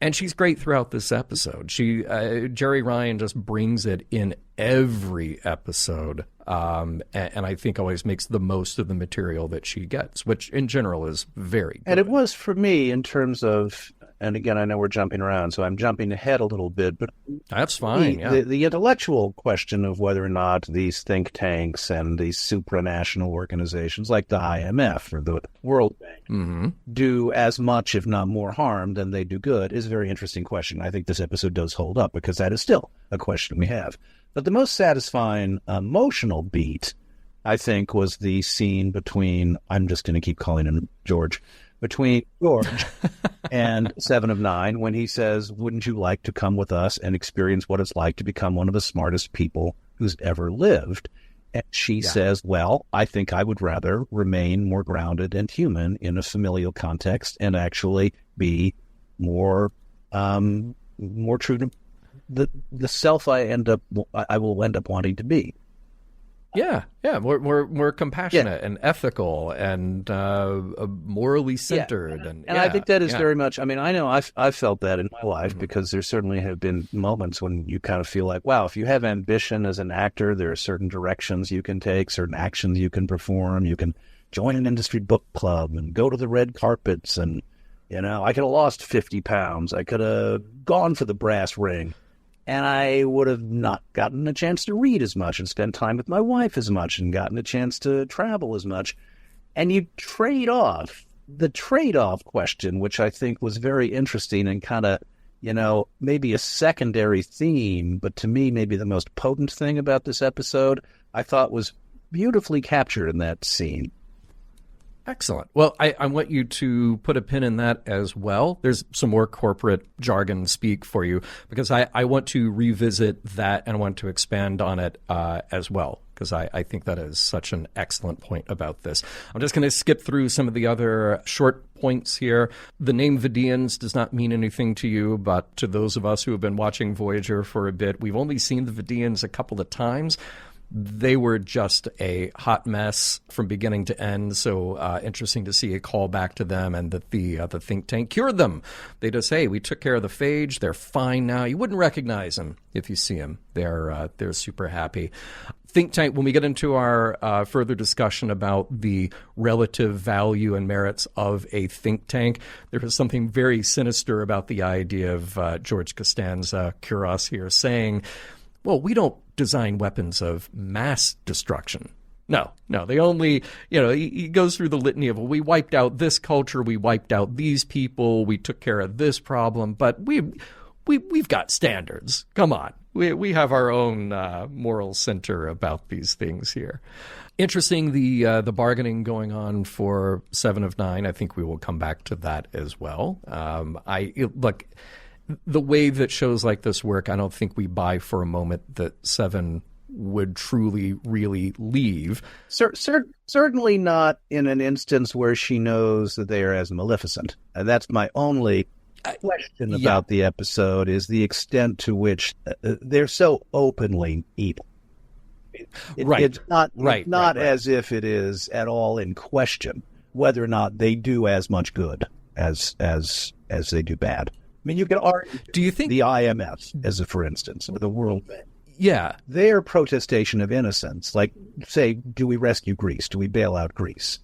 And she's great throughout this episode. Jerry Ryan just brings it in every episode, and I think always makes the most of the material that she gets, which in general is very good. And it was, for me, in terms of, and again, I know we're jumping around, so I'm jumping ahead a little bit, but that's fine. The intellectual question of whether or not these think tanks and these supranational organizations like the IMF or the World Bank do as much, if not more harm than they do good is a very interesting question. I think this episode does hold up because that is still a question we have. But the most satisfying emotional beat, I think, was the scene between, I'm just going to keep calling him George, between George and Seven of Nine when he says, wouldn't you like to come with us and experience what it's like to become one of the smartest people who's ever lived? And she says, well, I think I would rather remain more grounded and human in a familial context and actually be more true to the self I will end up wanting to be. Yeah, more compassionate and ethical and morally centered. And I think that is very much, I mean, I know I've felt that in my life because there certainly have been moments when you kind of feel like, wow, if you have ambition as an actor, there are certain directions you can take, certain actions you can perform. You can join an industry book club and go to the red carpets. And, you know, I could have lost 50 pounds. I could have gone for the brass ring. And I would have not gotten a chance to read as much and spend time with my wife as much and gotten a chance to travel as much. And you trade off the trade-off question, which I think was very interesting and kind of, you know, maybe a secondary theme, but to me, maybe the most potent thing about this episode, I thought was beautifully captured in that scene. Excellent. Well, I want you to put a pin in that as well. There's some more corporate jargon speak for you because I want to revisit that and I want to expand on it as well because I think that is such an excellent point about this. I'm just going to skip through some of the other short points here. The name Vidians does not mean anything to you, but to those of us who have been watching Voyager for a bit, we've only seen the Vidians a couple of times. They were just a hot mess from beginning to end, so interesting to see a call back to them and that the think tank cured them. They just, hey, we took care of the phage. They're fine now. You wouldn't recognize them if you see them. They're super happy. Think tank, when we get into our further discussion about the relative value and merits of a think tank, there is something very sinister about the idea of George Costanza, Kuros here, saying, well, we don't design weapons of mass destruction. No, they only, he goes through the litany of, well, we wiped out this culture, we wiped out these people, we took care of this problem, but we've got standards. Come on. We have our own moral center about these things here. Interesting, the bargaining going on for Seven of Nine. I think we will come back to that as well. Look, the way that shows like this work, I don't think we buy for a moment that Seven would truly, really leave. Certainly not in an instance where she knows that they are as Maleficent. And that's my only question about the episode, is the extent to which they're so openly evil. It's not as if it is at all in question whether or not they do as much good as they do bad. I mean, you can argue. Do you think the IMF, as a for instance, or the World Bank? Yeah, their protestation of innocence, like say, do we rescue Greece? Do we bail out Greece?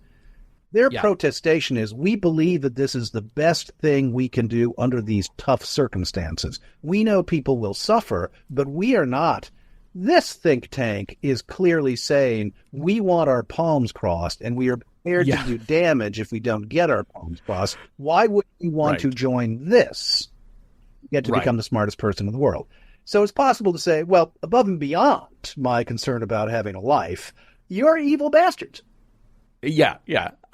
Their protestation is, we believe that this is the best thing we can do under these tough circumstances. We know people will suffer, but we are not. This think tank is clearly saying we want our palms crossed, and we are prepared to do damage if we don't get our palms crossed. Why would we want to join this? Get to become the smartest person in the world. So it's possible to say, well, above and beyond my concern about having a life, you're evil bastards. Yeah.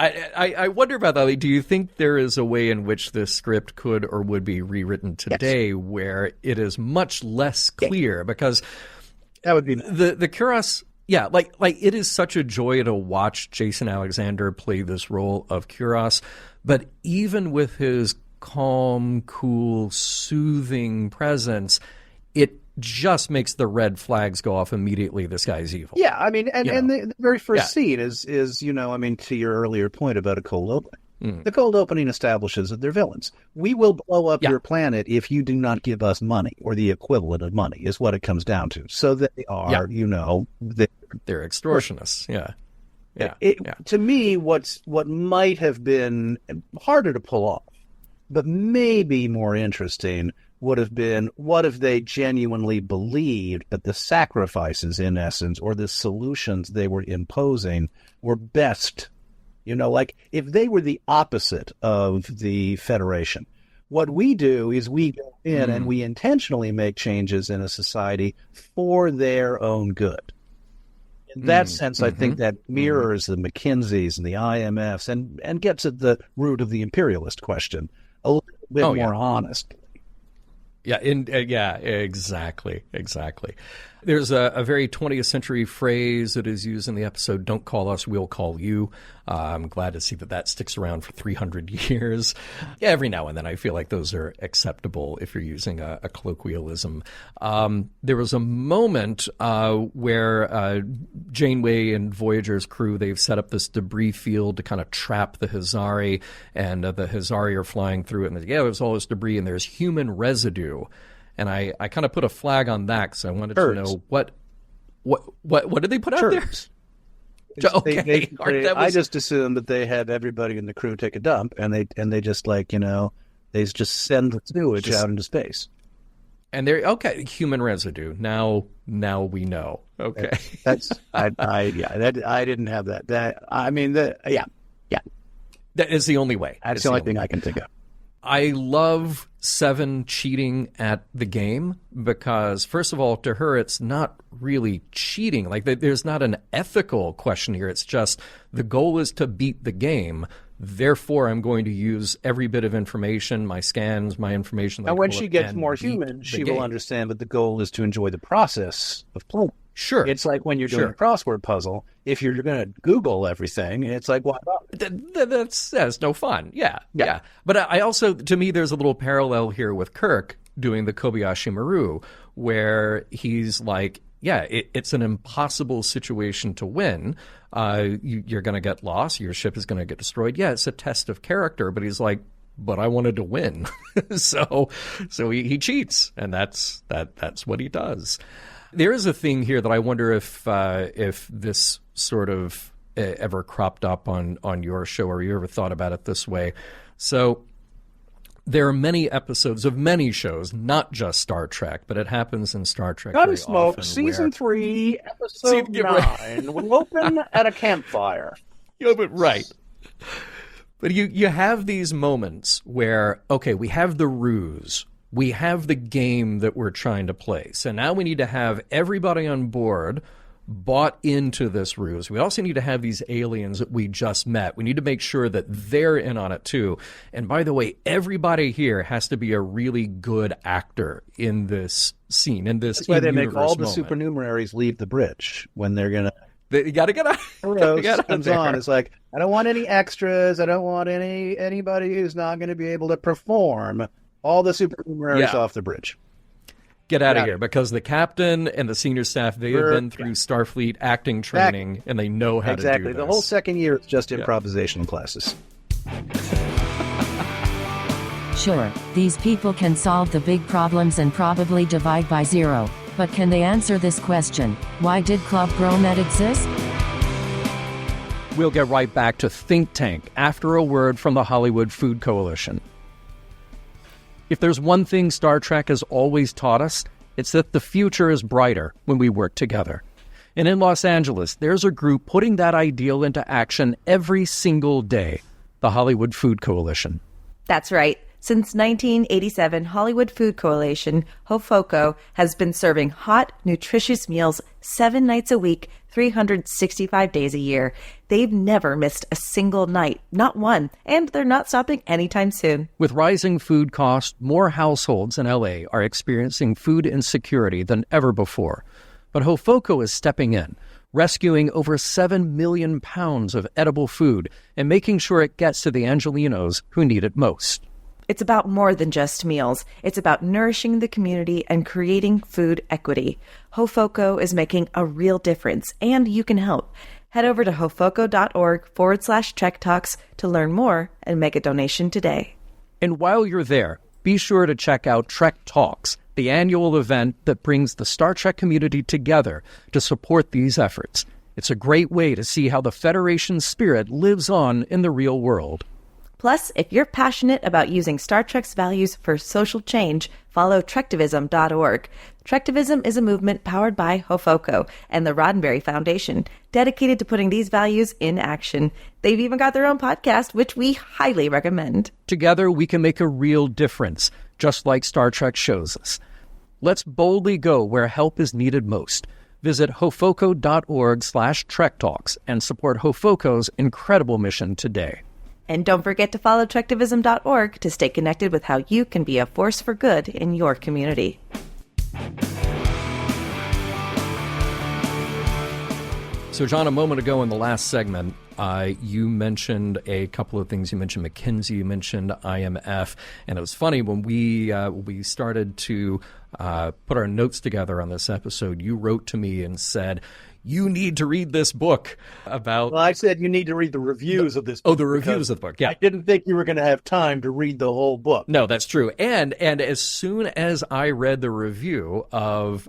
I wonder about that. Do you think there is a way in which this script could or would be rewritten today where it is much less clear? Because that would be the Kuros. Yeah, like it is such a joy to watch Jason Alexander play this role of Kuros, but even with his calm, cool, soothing presence, it just makes the red flags go off immediately. This guy's evil. Yeah, I mean, and the very first scene is to your earlier point about a cold opening. The cold opening establishes that they're villains. We will blow up your planet if you do not give us money, or the equivalent of money, is what it comes down to. So they are, they're extortionists. Yeah. To me, what might have been harder to pull off But maybe more interesting would have been, what if they genuinely believed that the sacrifices, in essence, or the solutions they were imposing were best? Like if they were the opposite of the Federation. What we do is we go in and we intentionally make changes in a society for their own good. In that sense, I think that mirrors the McKinseys and the IMFs and gets at the root of the imperialist question a little bit more honestly. Yeah, exactly. There's a very 20th century phrase that is used in the episode, "Don't call us, we'll call you." I'm glad to see that sticks around for 300 years. Yeah, every now and then I feel like those are acceptable if you're using a colloquialism. There was a moment where Janeway and Voyager's crew, they've set up this debris field to kind of trap the Hazari, and the Hazari are flying through it, and there's all this debris, and there's human residue. And I kind of put a flag on that because I wanted to know what did they put out there? Okay, I just assumed that they had everybody in the crew take a dump, and they just they just send the sewage out into space. And they're human residue. Now we know. Okay, I didn't have that. That is the only way. That's the only thing I can think of. I love Seven cheating at the game because, first of all, to her, it's not really cheating. Like, there's not an ethical question here. It's just the goal is to beat the game. Therefore, I'm going to use every bit of information, my scans, my information. And when she gets more human, she will understand that the goal is to enjoy the process of playing. Sure. It's like when you're doing a crossword puzzle. If you're going to Google everything, it's like, what? That's no fun. Yeah. But I also, to me, there's a little parallel here with Kirk doing the Kobayashi Maru, where he's like, it's an impossible situation to win. You're going to get lost. Your ship is going to get destroyed. Yeah, it's a test of character. But he's like, but I wanted to win. so he cheats, and that's what he does. There is a thing here that I wonder if this sort of ever cropped up on your show, or you ever thought about it this way. So there are many episodes of many shows, not just Star Trek, but it happens in Star Trek. Gunsmoke, Season 3, Episode 9. We'll open at a campfire. Right. But you have these moments where, okay, we have the ruse. We have the game that we're trying to play. So now we need to have everybody on board bought into this ruse. We also need to have these aliens that we just met. We need to make sure that they're in on it too. And by the way, everybody here has to be a really good actor in this scene, in this. That's why they make all the supernumeraries leave the bridge when they're going to. You got to get out. Comes on. It's like, I don't want any extras. I don't want anybody who's not going to be able to perform. All the supernumeraries off the bridge. Get out of here, because the captain and the senior staff, they have been through Starfleet acting training, and they know how to do this. Exactly. The whole second year is just improvisational classes. Sure, these people can solve the big problems and probably divide by zero. But can they answer this question? Why did Club Bromet exist? We'll get right back to Think Tank after a word from the Hollywood Food Coalition. If there's one thing Star Trek has always taught us, it's that the future is brighter when we work together. And in Los Angeles, there's a group putting that ideal into action every single day, the Hollywood Food Coalition. That's right. Since 1987, Hollywood Food Coalition, HOFOCO, has been serving hot, nutritious meals 7 nights a week, 365 days a year. They've never missed a single night, not one, and they're not stopping anytime soon. With rising food costs, more households in LA are experiencing food insecurity than ever before. But HOFOCO is stepping in, rescuing over 7 million pounds of edible food and making sure it gets to the Angelinos who need it most. It's about more than just meals. It's about nourishing the community and creating food equity. HOFOCO is making a real difference, and you can help. Head over to hofoco.org/Trek Talks to learn more and make a donation today. And while you're there, be sure to check out Trek Talks, the annual event that brings the Star Trek community together to support these efforts. It's a great way to see how the Federation spirit lives on in the real world. Plus, if you're passionate about using Star Trek's values for social change, follow Trektivism.org. Trektivism is a movement powered by Hofoco and the Roddenberry Foundation, dedicated to putting these values in action. They've even got their own podcast, which we highly recommend. Together, we can make a real difference, just like Star Trek shows us. Let's boldly go where help is needed most. Visit hofoco.org/Trek Talks and support Hofoco's incredible mission today. And don't forget to follow Trektivism.org to stay connected with how you can be a force for good in your community. So, John, a moment ago in the last segment, you mentioned a couple of things. You mentioned McKinsey, you mentioned IMF, and it was funny when we started to put our notes together on this episode, you wrote to me and said, you need to read this book about... Well, I said you need to read the reviews of this book. Oh, the reviews of the book, yeah. I didn't think you were going to have time to read the whole book. No, that's true. And as soon as I read the review of,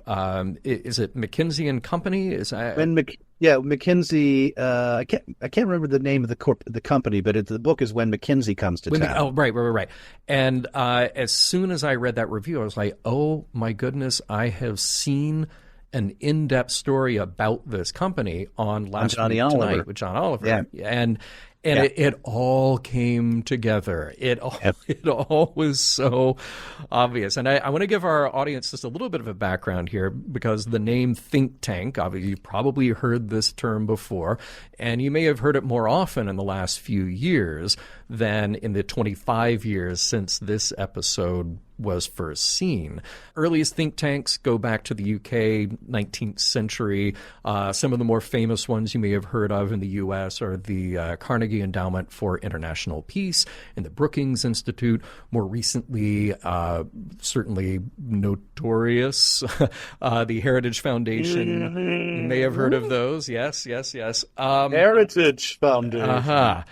is it McKinsey and Company? McKinsey. I can't remember the name of the company, but the book is When McKinsey Comes to Town. Oh, right. And as soon as I read that review, I was like, oh my goodness, I have seen an in-depth story about this company on Last Week Tonight with John Oliver. Yeah. It all came together. It all was so obvious. And I want to give our audience just a little bit of a background here, because the name think tank, obviously you probably heard this term before, and you may have heard it more often in the last few years than in the 25 years since this episode was first seen. Earliest think tanks go back to the UK, 19th century. Some of the more famous ones you may have heard of in the US are the Carnegie Endowment for International Peace and the Brookings Institute. More recently, certainly notorious, the Heritage Foundation. You may have heard of those. Yes. Heritage Foundation.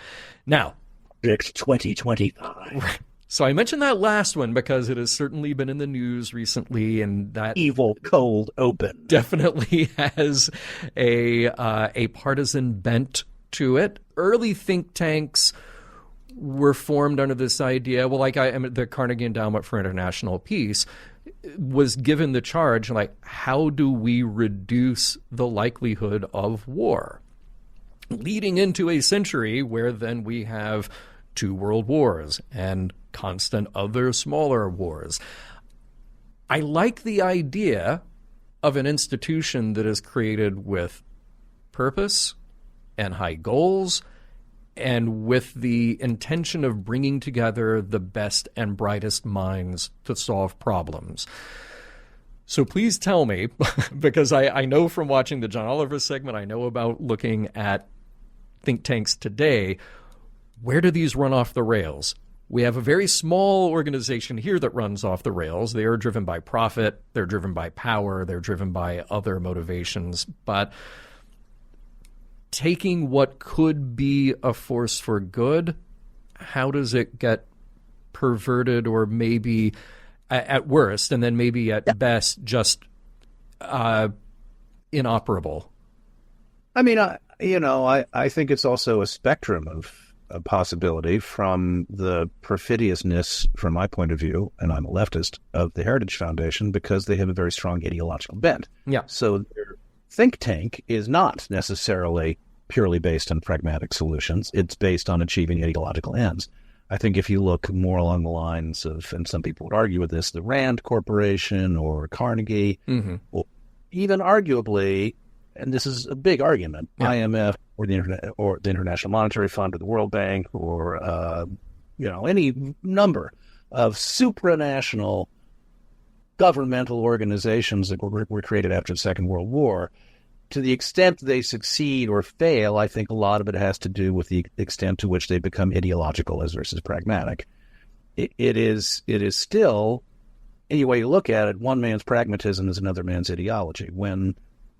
Now, 2025. So I mentioned that last one because it has certainly been in the news recently, and that evil cold open definitely has a partisan bent to it. Early think tanks were formed under this idea. Well, the Carnegie Endowment for International Peace was given the charge, how do we reduce the likelihood of war? Leading into a century where then we have 2 world wars and constant other smaller wars. I like the idea of an institution that is created with purpose and high goals and with the intention of bringing together the best and brightest minds to solve problems. So please tell me, because I know from watching the John Oliver segment, I know about looking at think tanks today, where do these run off the rails? We have a very small organization here that runs off the rails. They are driven by profit. They're driven by power. They're driven by other motivations. But taking what could be a force for good, how does it get perverted or maybe at worst, and then maybe at best just inoperable? I mean, I think it's also a spectrum of a possibility from the perfidiousness, from my point of view, and I'm a leftist, of the Heritage Foundation, because they have a very strong ideological bent. Yeah. So their think tank is not necessarily purely based on pragmatic solutions. It's based on achieving ideological ends. I think if you look more along the lines of, and some people would argue with this, the Rand Corporation or Carnegie, or even arguably, and this is a big argument, IMF or the International Monetary Fund or the World Bank or any number of supranational governmental organizations that were created after the Second World War. To the extent they succeed or fail, I think a lot of it has to do with the extent to which they become ideological as versus pragmatic. It is still, any way you look at it, one man's pragmatism is another man's ideology. When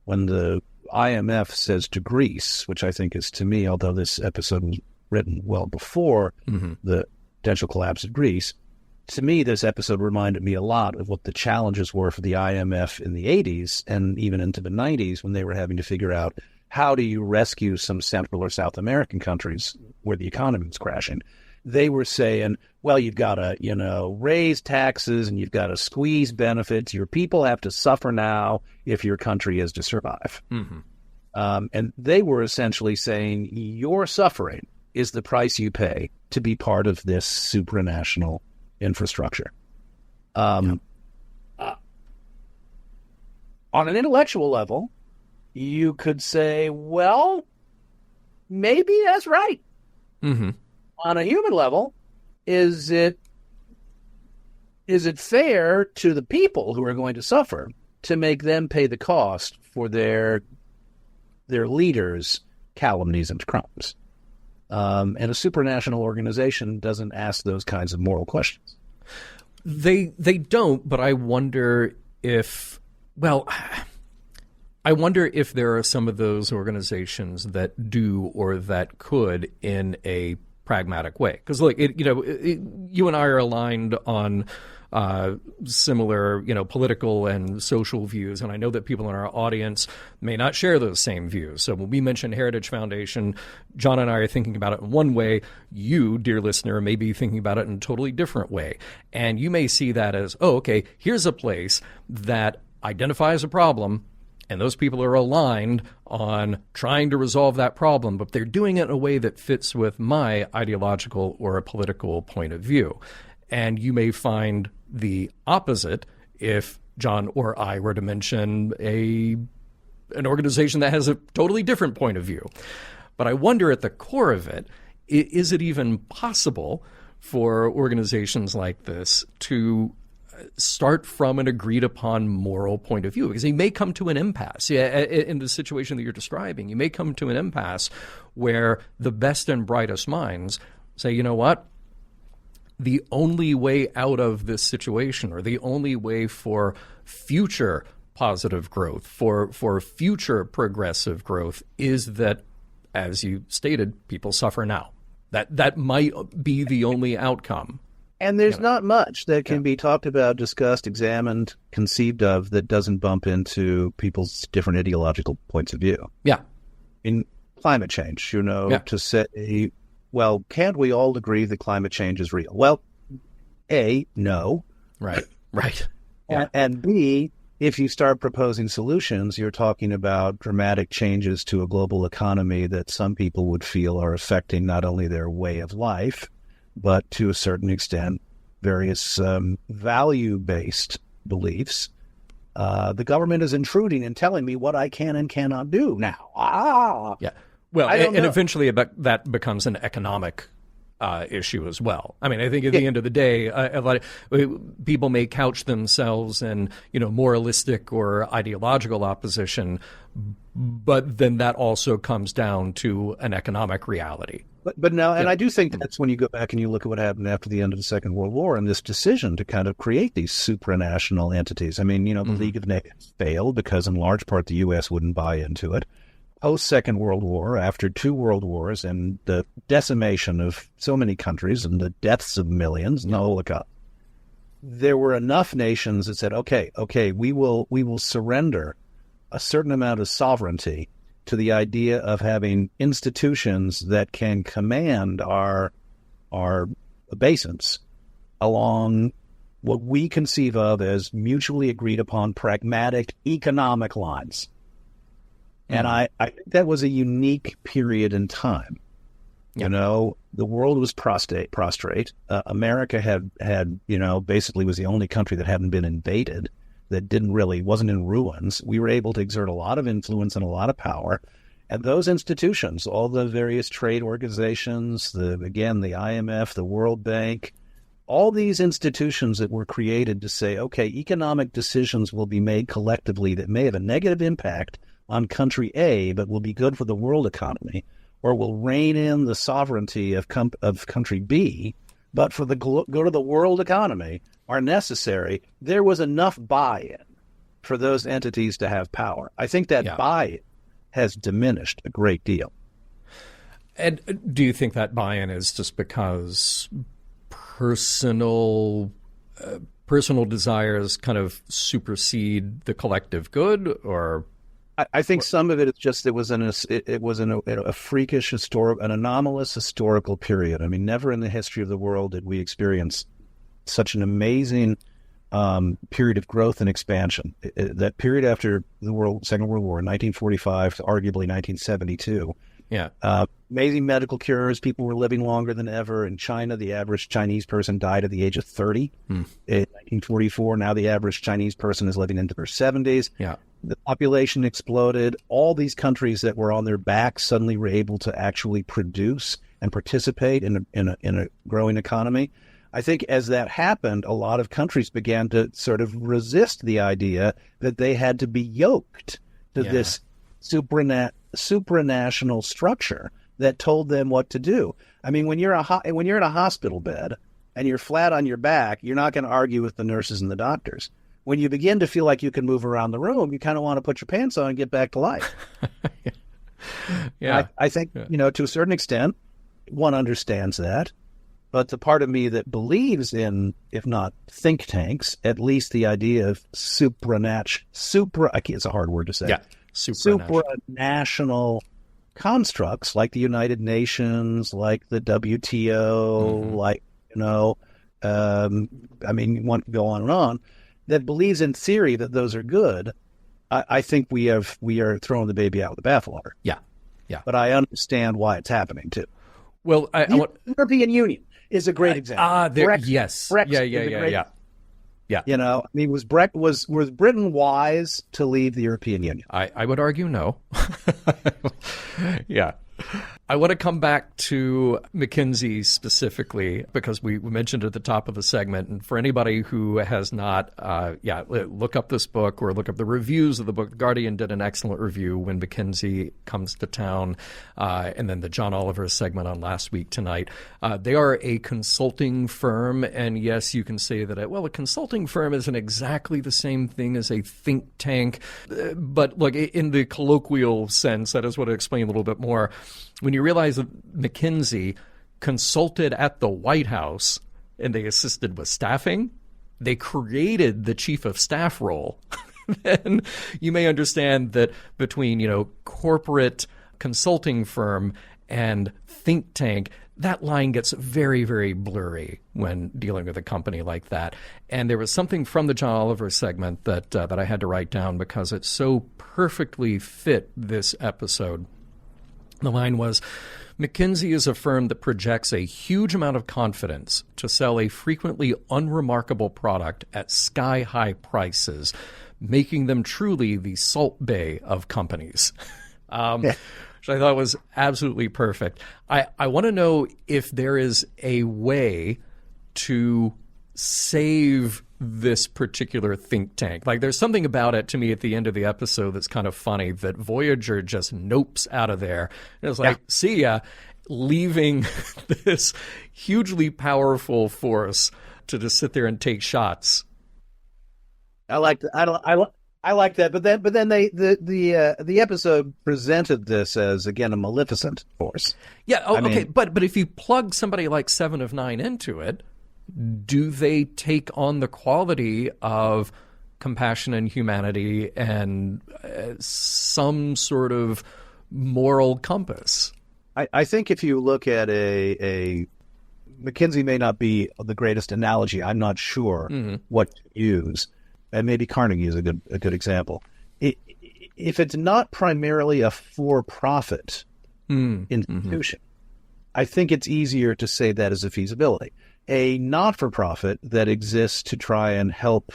the IMF says to Greece, which I think is, to me, although this episode was written well before the potential collapse of Greece, to me, this episode reminded me a lot of what the challenges were for the IMF in the 80s and even into the 90s, when they were having to figure out how do you rescue some Central or South American countries where the economy was crashing. they were saying, well, you've got to, raise taxes and you've got to squeeze benefits. Your people have to suffer now if your country is to survive. Mm-hmm. And they were essentially saying your suffering is the price you pay to be part of this supranational infrastructure. On an intellectual level, you could say, well, maybe that's right. Mm-hmm. On a human level, is it fair to the people who are going to suffer to make them pay the cost for their leaders' calumnies and crimes? And a supranational organization doesn't ask those kinds of moral questions. They don't, but I wonder if there are some of those organizations that do or that could in a pragmatic way. Because look, you and I are aligned on similar, political and social views, and I know that people in our audience may not share those same views. So when we mention Heritage Foundation, John and I are thinking about it in one way. You, dear listener, may be thinking about it in a totally different way. And you may see that as, oh, okay, here's a place that identifies a problem, and those people are aligned on trying to resolve that problem, but they're doing it in a way that fits with my ideological or a political point of view. And you may find the opposite if John or I were to mention an organization that has a totally different point of view. But I wonder at the core of it, is it even possible for organizations like this to start from an agreed-upon moral point of view? Because you may come to an impasse. In the situation that you're describing, you may come to an impasse where the best and brightest minds say, you know what? The only way out of this situation, or the only way for future positive growth, for future progressive growth, is that, as you stated, people suffer now. That might be the only outcome. And there's not much that can be talked about, discussed, examined, conceived of that doesn't bump into people's different ideological points of view. Yeah. In climate change, to say, well, can't we all agree that climate change is real? Well, A, no. Right. Yeah. And B, if you start proposing solutions, you're talking about dramatic changes to a global economy that some people would feel are affecting not only their way of life, but to a certain extent, various value-based beliefs. The government is intruding and telling me what I can and cannot do now. Yeah. Well, and eventually that becomes an economic issue as well. I mean, I think at the end of the day, a lot of people may couch themselves in, moralistic or ideological opposition, but then that also comes down to an economic reality. But now, and I do think that's when you go back and you look at what happened after the end of the Second World War and this decision to kind of create these supranational entities. I mean, the League of Nations failed because in large part the U.S. wouldn't buy into it. Post-Second World War, after two world wars and the decimation of so many countries and the deaths of millions and the Holocaust, there were enough nations that said, okay, we will surrender a certain amount of sovereignty to the idea of having institutions that can command our obeisance along what we conceive of as mutually agreed upon pragmatic economic lines. And I think that was a unique period in time. Yeah. The world was prostrate. America had basically was the only country that hadn't been invaded, that wasn't in ruins. We were able to exert a lot of influence and a lot of power. And those institutions, all the various trade organizations, the IMF, the World Bank, all these institutions that were created to say, okay, economic decisions will be made collectively that may have a negative impact on country A, but will be good for the world economy, or will rein in the sovereignty of country B, but for the good of the world economy, are necessary. There was enough buy-in for those entities to have power. I think that buy-in has diminished a great deal. And do you think that buy-in is just because personal desires kind of supersede the collective good, or I think some of it is just it was a freakish an anomalous historical period. I mean, never in the history of the world did we experience such an amazing period of growth and expansion. That period after the Second World War, 1945 to arguably 1972. Yeah. Amazing medical cures. People were living longer than ever. In China, the average Chinese person died at the age of 30. In 1944, now the average Chinese person is living into their 70s. Yeah. The population exploded. All these countries that were on their backs suddenly were able to actually produce and participate in a growing economy. I think as that happened, a lot of countries began to sort of resist the idea that they had to be yoked to this supranational structure that told them what to do. I mean, when you're in a hospital bed and you're flat on your back, you're not going to argue with the nurses and the doctors. When you begin to feel like you can move around the room, you kind of want to put your pants on and get back to life. Yeah. I think, to a certain extent, one understands that. But the part of me that believes in, if not think tanks, at least the idea of it's a hard word to say. Yeah. Supranational constructs like the United Nations, like the WTO, like, one could go on and on, that believes in theory that those are good. I think we are throwing the baby out with the bathwater. Yeah. Yeah. But I understand why it's happening too. Well, the European Union is a great example. Yes. Brexit. Yeah. Was Britain wise to leave the European Union? I would argue no. Yeah. I want to come back to McKinsey specifically because we mentioned at the top of the segment. And for anybody who has not, look up this book or look up the reviews of the book. The Guardian did an excellent review when McKinsey comes to town, and then the John Oliver segment on Last Week Tonight. They are a consulting firm, and yes, you can say that, a consulting firm isn't exactly the same thing as a think tank, but look, in the colloquial sense, that is what I explain a little bit more. When you realize that McKinsey consulted at the White House and they assisted with staffing, they created the chief of staff role, then you may understand that between, corporate consulting firm and think tank, that line gets very, very blurry when dealing with a company like that. And there was something from the John Oliver segment that I had to write down because it so perfectly fit this episode. The line was, McKinsey is a firm that projects a huge amount of confidence to sell a frequently unremarkable product at sky-high prices, making them truly the Salt Bay of companies. Which I thought was absolutely perfect. I want to know if there is a way to save this particular think tank. Like, there's something about it to me at the end of the episode that's kind of funny, that Voyager just nopes out of there. And it's like, see ya, leaving this hugely powerful force to just sit there and take shots. I like that. I like that. But then the episode presented this as, again, a maleficent force. Yeah. Oh, okay. But if you plug somebody like Seven of Nine into it, do they take on the quality of compassion and humanity and some sort of moral compass? I think if you look at a McKinsey may not be the greatest analogy. I'm not sure what to use. And maybe Carnegie is a good example. If it's not primarily a for-profit institution, I think it's easier to say that as a feasibility. A not-for-profit that exists to try and help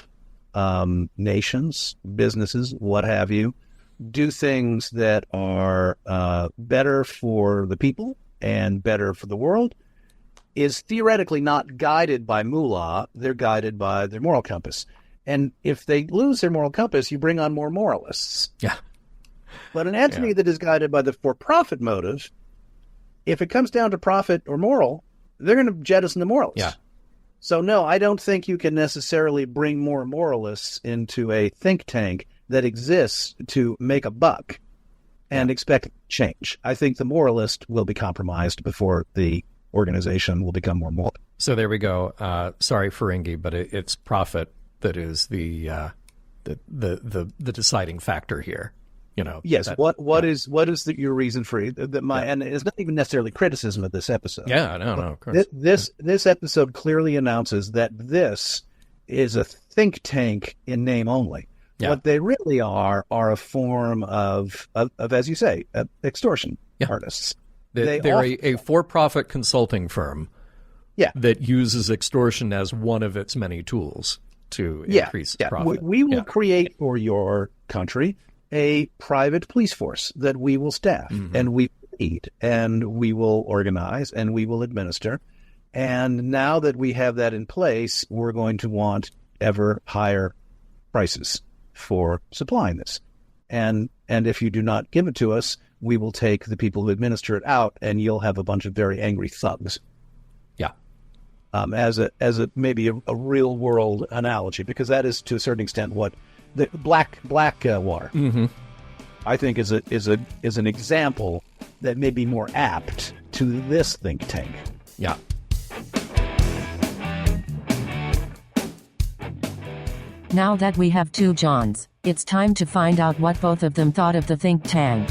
nations, businesses, what have you, do things that are better for the people and better for the world is theoretically not guided by moolah. They're guided by their moral compass. And if they lose their moral compass, you bring on more moralists. Yeah. But an entity that is guided by the for-profit motive, if it comes down to profit or moral, they're going to jettison the moralists. Yeah. So, no, I don't think you can necessarily bring more moralists into a think tank that exists to make a buck and expect change. I think the moralist will be compromised before the organization will become more moral. So there we go. Sorry, Ferengi, but it's profit that is the deciding factor here. Yes. That, What is your reason for it? And it's not even necessarily criticism of this episode. Yeah, no, of course. This episode clearly announces that this is a think tank in name only. Yeah. What they really are a form of as you say, extortion artists. They're a for-profit consulting firm. Yeah. That uses extortion as one of its many tools to increase profit. We will create for your country a private police force that we will staff and we lead and we will organize and we will administer. And now that we have that in place, we're going to want ever higher prices for supplying this. And if you do not give it to us, we will take the people who administer it out and you'll have a bunch of very angry thugs. Yeah. As a maybe a real world analogy, because that is to a certain extent what the black water, I think, is an example that may be more apt to this think tank. Yeah. Now that we have two Johns, it's time to find out what both of them thought of the think tank.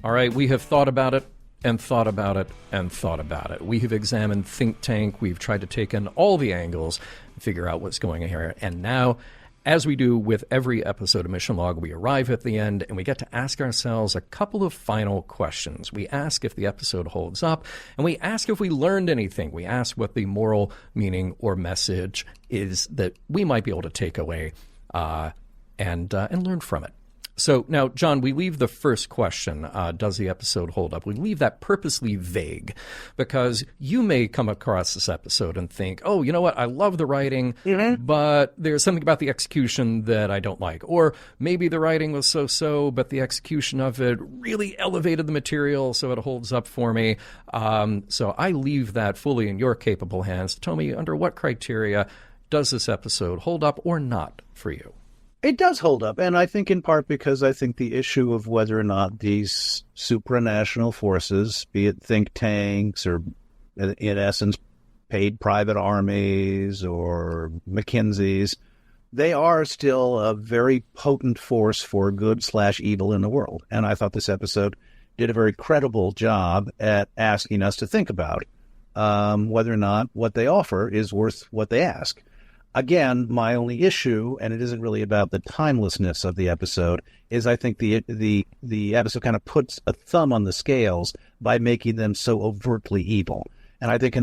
All right, we have thought about it and thought about it and thought about it. We have examined think tank. We've tried to take in all the angles and figure out what's going on here. And now, as we do with every episode of Mission Log, we arrive at the end and we get to ask ourselves a couple of final questions. We ask if the episode holds up, and we ask if we learned anything. We ask what the moral meaning or message is that we might be able to take away and learn from it. So now, John, we leave the first question, does the episode hold up? We leave that purposely vague because you may come across this episode and think, oh, you know what? I love the writing, but there's something about the execution that I don't like. Or maybe the writing was so-so, but the execution of it really elevated the material, so it holds up for me. So I leave that fully in your capable hands. Tell me, under what criteria does this episode hold up or not for you? It does hold up, and I think in part because I think the issue of whether or not these supranational forces, be it think tanks or, in essence, paid private armies or McKinsey's, they are still a very potent force for good/evil in the world. And I thought this episode did a very credible job at asking us to think about whether or not what they offer is worth what they ask. Again, my only issue, and it isn't really about the timelessness of the episode, is I think the episode kind of puts a thumb on the scales by making them so overtly evil. And I think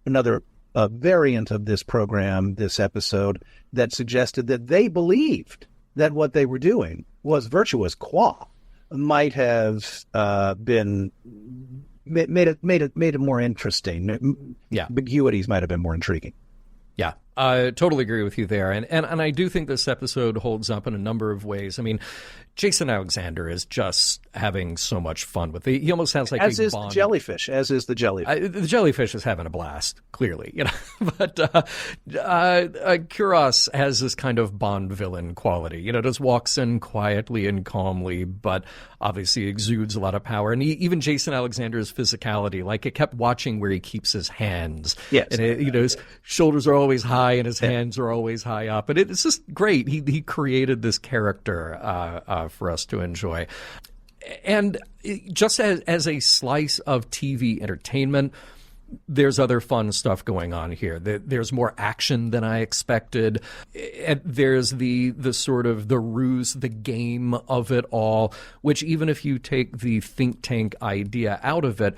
another variant of this program, this episode, that suggested that they believed that what they were doing was virtuous qua might have been made it more interesting. Yeah, ambiguities might have been more intriguing. Yeah, I totally agree with you there. And I do think this episode holds up in a number of ways. I mean, Jason Alexander is just having so much fun with it. He almost has like as a is Bond. The jellyfish. The jellyfish is having a blast, clearly, But Kuros has this kind of Bond villain quality. Just walks in quietly and calmly, but obviously exudes a lot of power. And even Jason Alexander's physicality, like I kept watching where he keeps his hands. Yes, and his shoulders are always high and his hands are always high up, and it's just great. He created this character for us to enjoy. And just as a slice of TV entertainment, there's other fun stuff going on here. There's more action than I expected. There's the sort of the ruse, the game of it all, which even if you take the think tank idea out of it,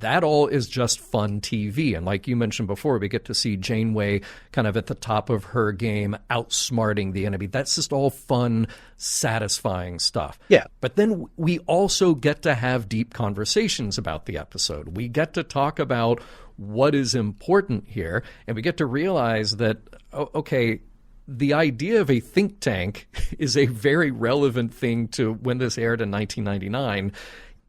that all is just fun TV. And like you mentioned before, we get to see Janeway kind of at the top of her game, outsmarting the enemy. That's just all fun, satisfying stuff. Yeah. But then we also get to have deep conversations about the episode. We get to talk about what is important here, and we get to realize that, okay, the idea of a think tank is a very relevant thing to when this aired in 1999.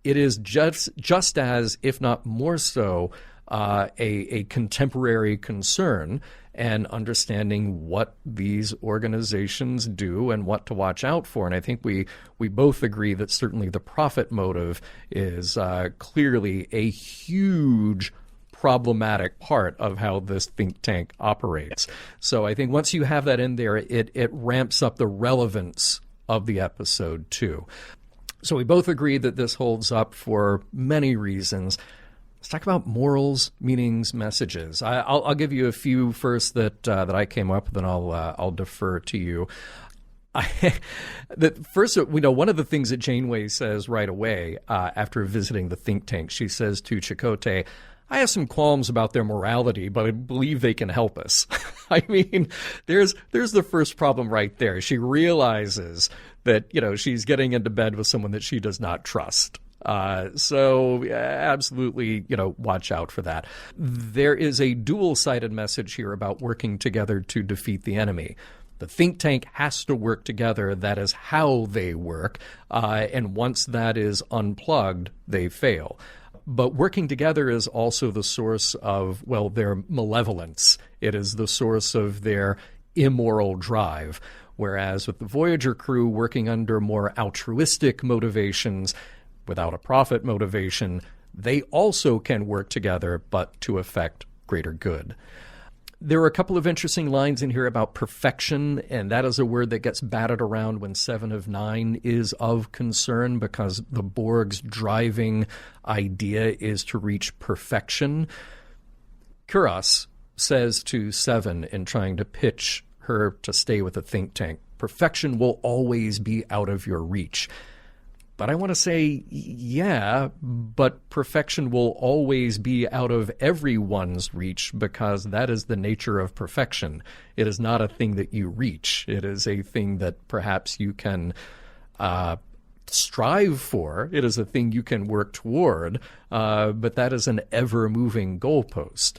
It is just as, if not more so, a contemporary concern, and understanding what these organizations do and what to watch out for. And I think we both agree that certainly the profit motive is clearly a huge problematic part of how this think tank operates. So I think once you have that in there, it ramps up the relevance of the episode too. So we both agree that this holds up for many reasons. Let's talk about morals, meanings, messages. I'll give you a few first that I came up with, and I'll defer to you. First, one of the things that Janeway says right away after visiting the think tank, she says to Chakotay, "I have some qualms about their morality, but I believe they can help us." I mean, there's the first problem right there. She realizes that, she's getting into bed with someone that she does not trust. So absolutely, watch out for that. There is a dual-sided message here about working together to defeat the enemy. The think tank has to work together. That is how they work. And once that is unplugged, they fail. But working together is also the source of, their malevolence. It is the source of their immoral drive. Whereas with the Voyager crew working under more altruistic motivations, without a profit motivation, they also can work together, but to effect greater good. There are a couple of interesting lines in here about perfection, and that is a word that gets batted around when 7 of 9 is of concern, because the Borg's driving idea is to reach perfection. Kuras says to 7 in trying to pitch her to stay with the think tank, perfection will always be out of your reach. But I want to say, yeah, but perfection will always be out of everyone's reach, because that is the nature of perfection. It is not a thing that you reach. It is a thing that perhaps you can strive for. It is a thing you can work toward, but that is an ever-moving goalpost.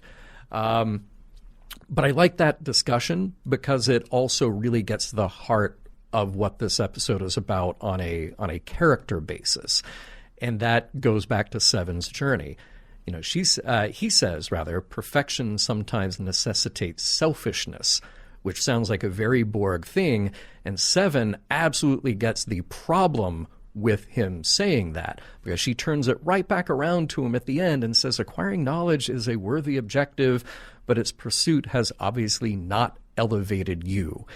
But I like that discussion because it also really gets to the heart of what this episode is about on a character basis. And that goes back to Seven's journey. He says, perfection sometimes necessitates selfishness, which sounds like a very Borg thing. And Seven absolutely gets the problem with him saying that, because she turns it right back around to him at the end and says, acquiring knowledge is a worthy objective, but its pursuit has obviously not elevated you.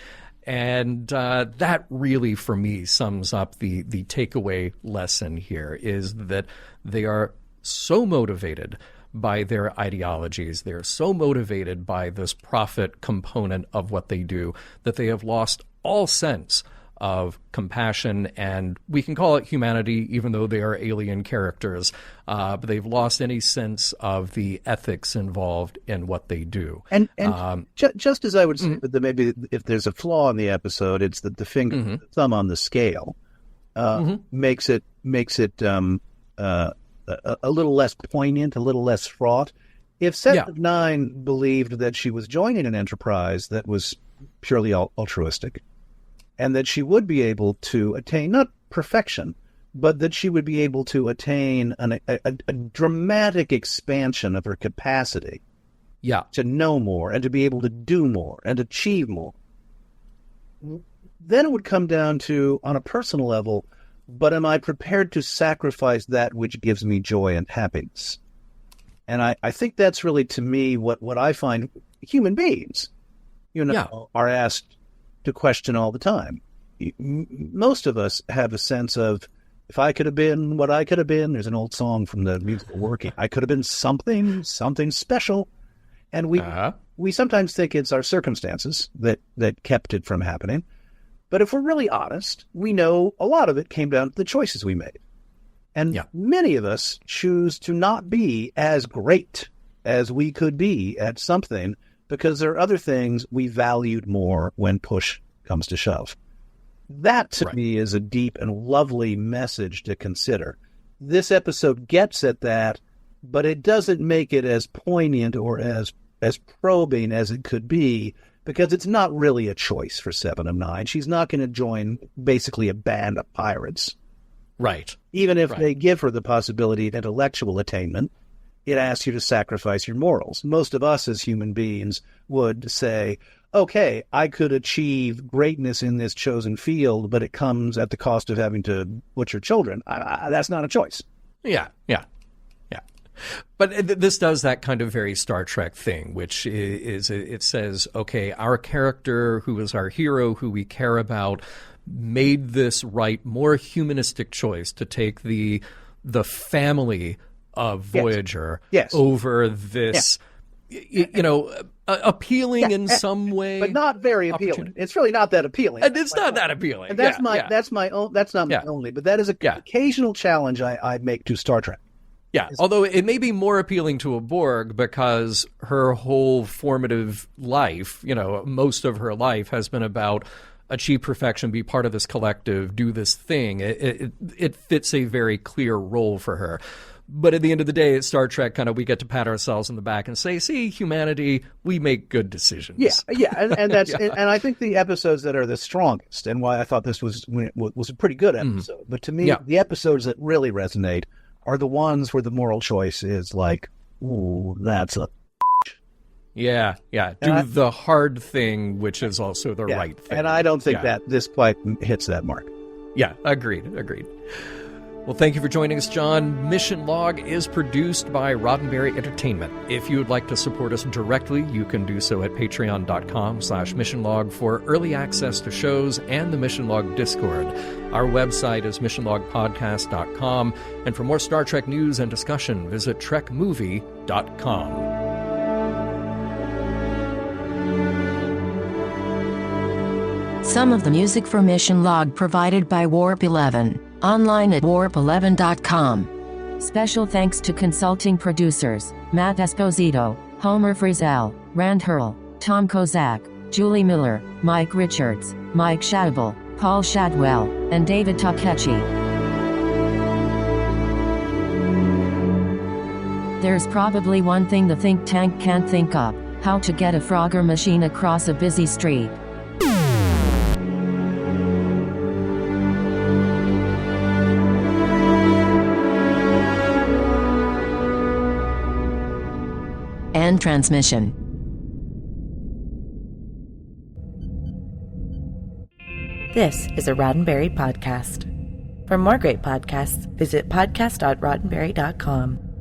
And that really, for me, sums up the takeaway lesson here, is that they are so motivated by their ideologies, they're so motivated by this profit component of what they do, that they have lost all sense of compassion, and we can call it humanity, even though they are alien characters, but they've lost any sense of the ethics involved in what they do. And just as I would say that maybe if there's a flaw in the episode, it's that the finger, the thumb on the scale makes it a little less poignant, a little less fraught. If 7 of 9 believed that she was joining an enterprise that was purely altruistic, and that she would be able to attain, not perfection, but that she would be able to attain a dramatic expansion of her capacity to know more and to be able to do more and achieve more, then it would come down to, on a personal level, but am I prepared to sacrifice that which gives me joy and happiness? And I think that's really, to me, what I find human beings, are asked to question all the time. Most of us have a sense of, if I could have been what I could have been, there's an old song from the musical Working, I could have been something special. And we sometimes think it's our circumstances that kept it from happening. But if we're really honest, we know a lot of it came down to the choices we made. And many of us choose to not be as great as we could be at something, because there are other things we valued more when push comes to shove. That, to me, is a deep and lovely message to consider. This episode gets at that, but it doesn't make it as poignant or as probing as it could be, because it's not really a choice for 7 of 9. She's not going to join basically a band of pirates. Right. Even if they give her the possibility of intellectual attainment, it asks you to sacrifice your morals. Most of us as human beings would say, okay, I could achieve greatness in this chosen field, but it comes at the cost of having to butcher children. That's not a choice. Yeah. But this does that kind of very Star Trek thing, which is it says, okay, our character, who is our hero, who we care about, made this more humanistic choice to take the family of Voyager over this, appealing in some way, but not very appealing. It's really not that appealing. And it's not that appealing. And that's that's not my only, but that is an occasional challenge I make to Star Trek. Yeah, although it may be more appealing to a Borg because her whole formative life, most of her life has been about achieve perfection, be part of this collective, do this thing. It fits a very clear role for her. But at the end of the day, at Star Trek, we get to pat ourselves on the back and say, see, humanity, we make good decisions. Yeah, and that's and I think the episodes that are the strongest, and why I thought this was a pretty good episode. But to me, the episodes that really resonate are the ones where the moral choice is like, ooh, that's a Yeah. Do the hard thing, which is also the right thing. And I don't think that this quite hits that mark. Yeah, agreed. Well, thank you for joining us, John. Mission Log is produced by Roddenberry Entertainment. If you would like to support us directly, you can do so at patreon.com/missionlog for early access to shows and the Mission Log Discord. Our website is missionlogpodcast.com. And for more Star Trek news and discussion, visit trekmovie.com. Some of the music for Mission Log provided by Warp 11. Online at warp11.com. Special thanks to consulting producers Matt Esposito, Homer Frizzell, Rand Hurl, Tom Kozak, Julie Miller, Mike Richards, Mike Shadable, Paul Shadwell, and David Takechi. There's probably one thing the think tank can't think of: how to get a Frogger machine across a busy street. End transmission. This is a Roddenberry podcast. For more great podcasts, visit podcast.roddenberry.com.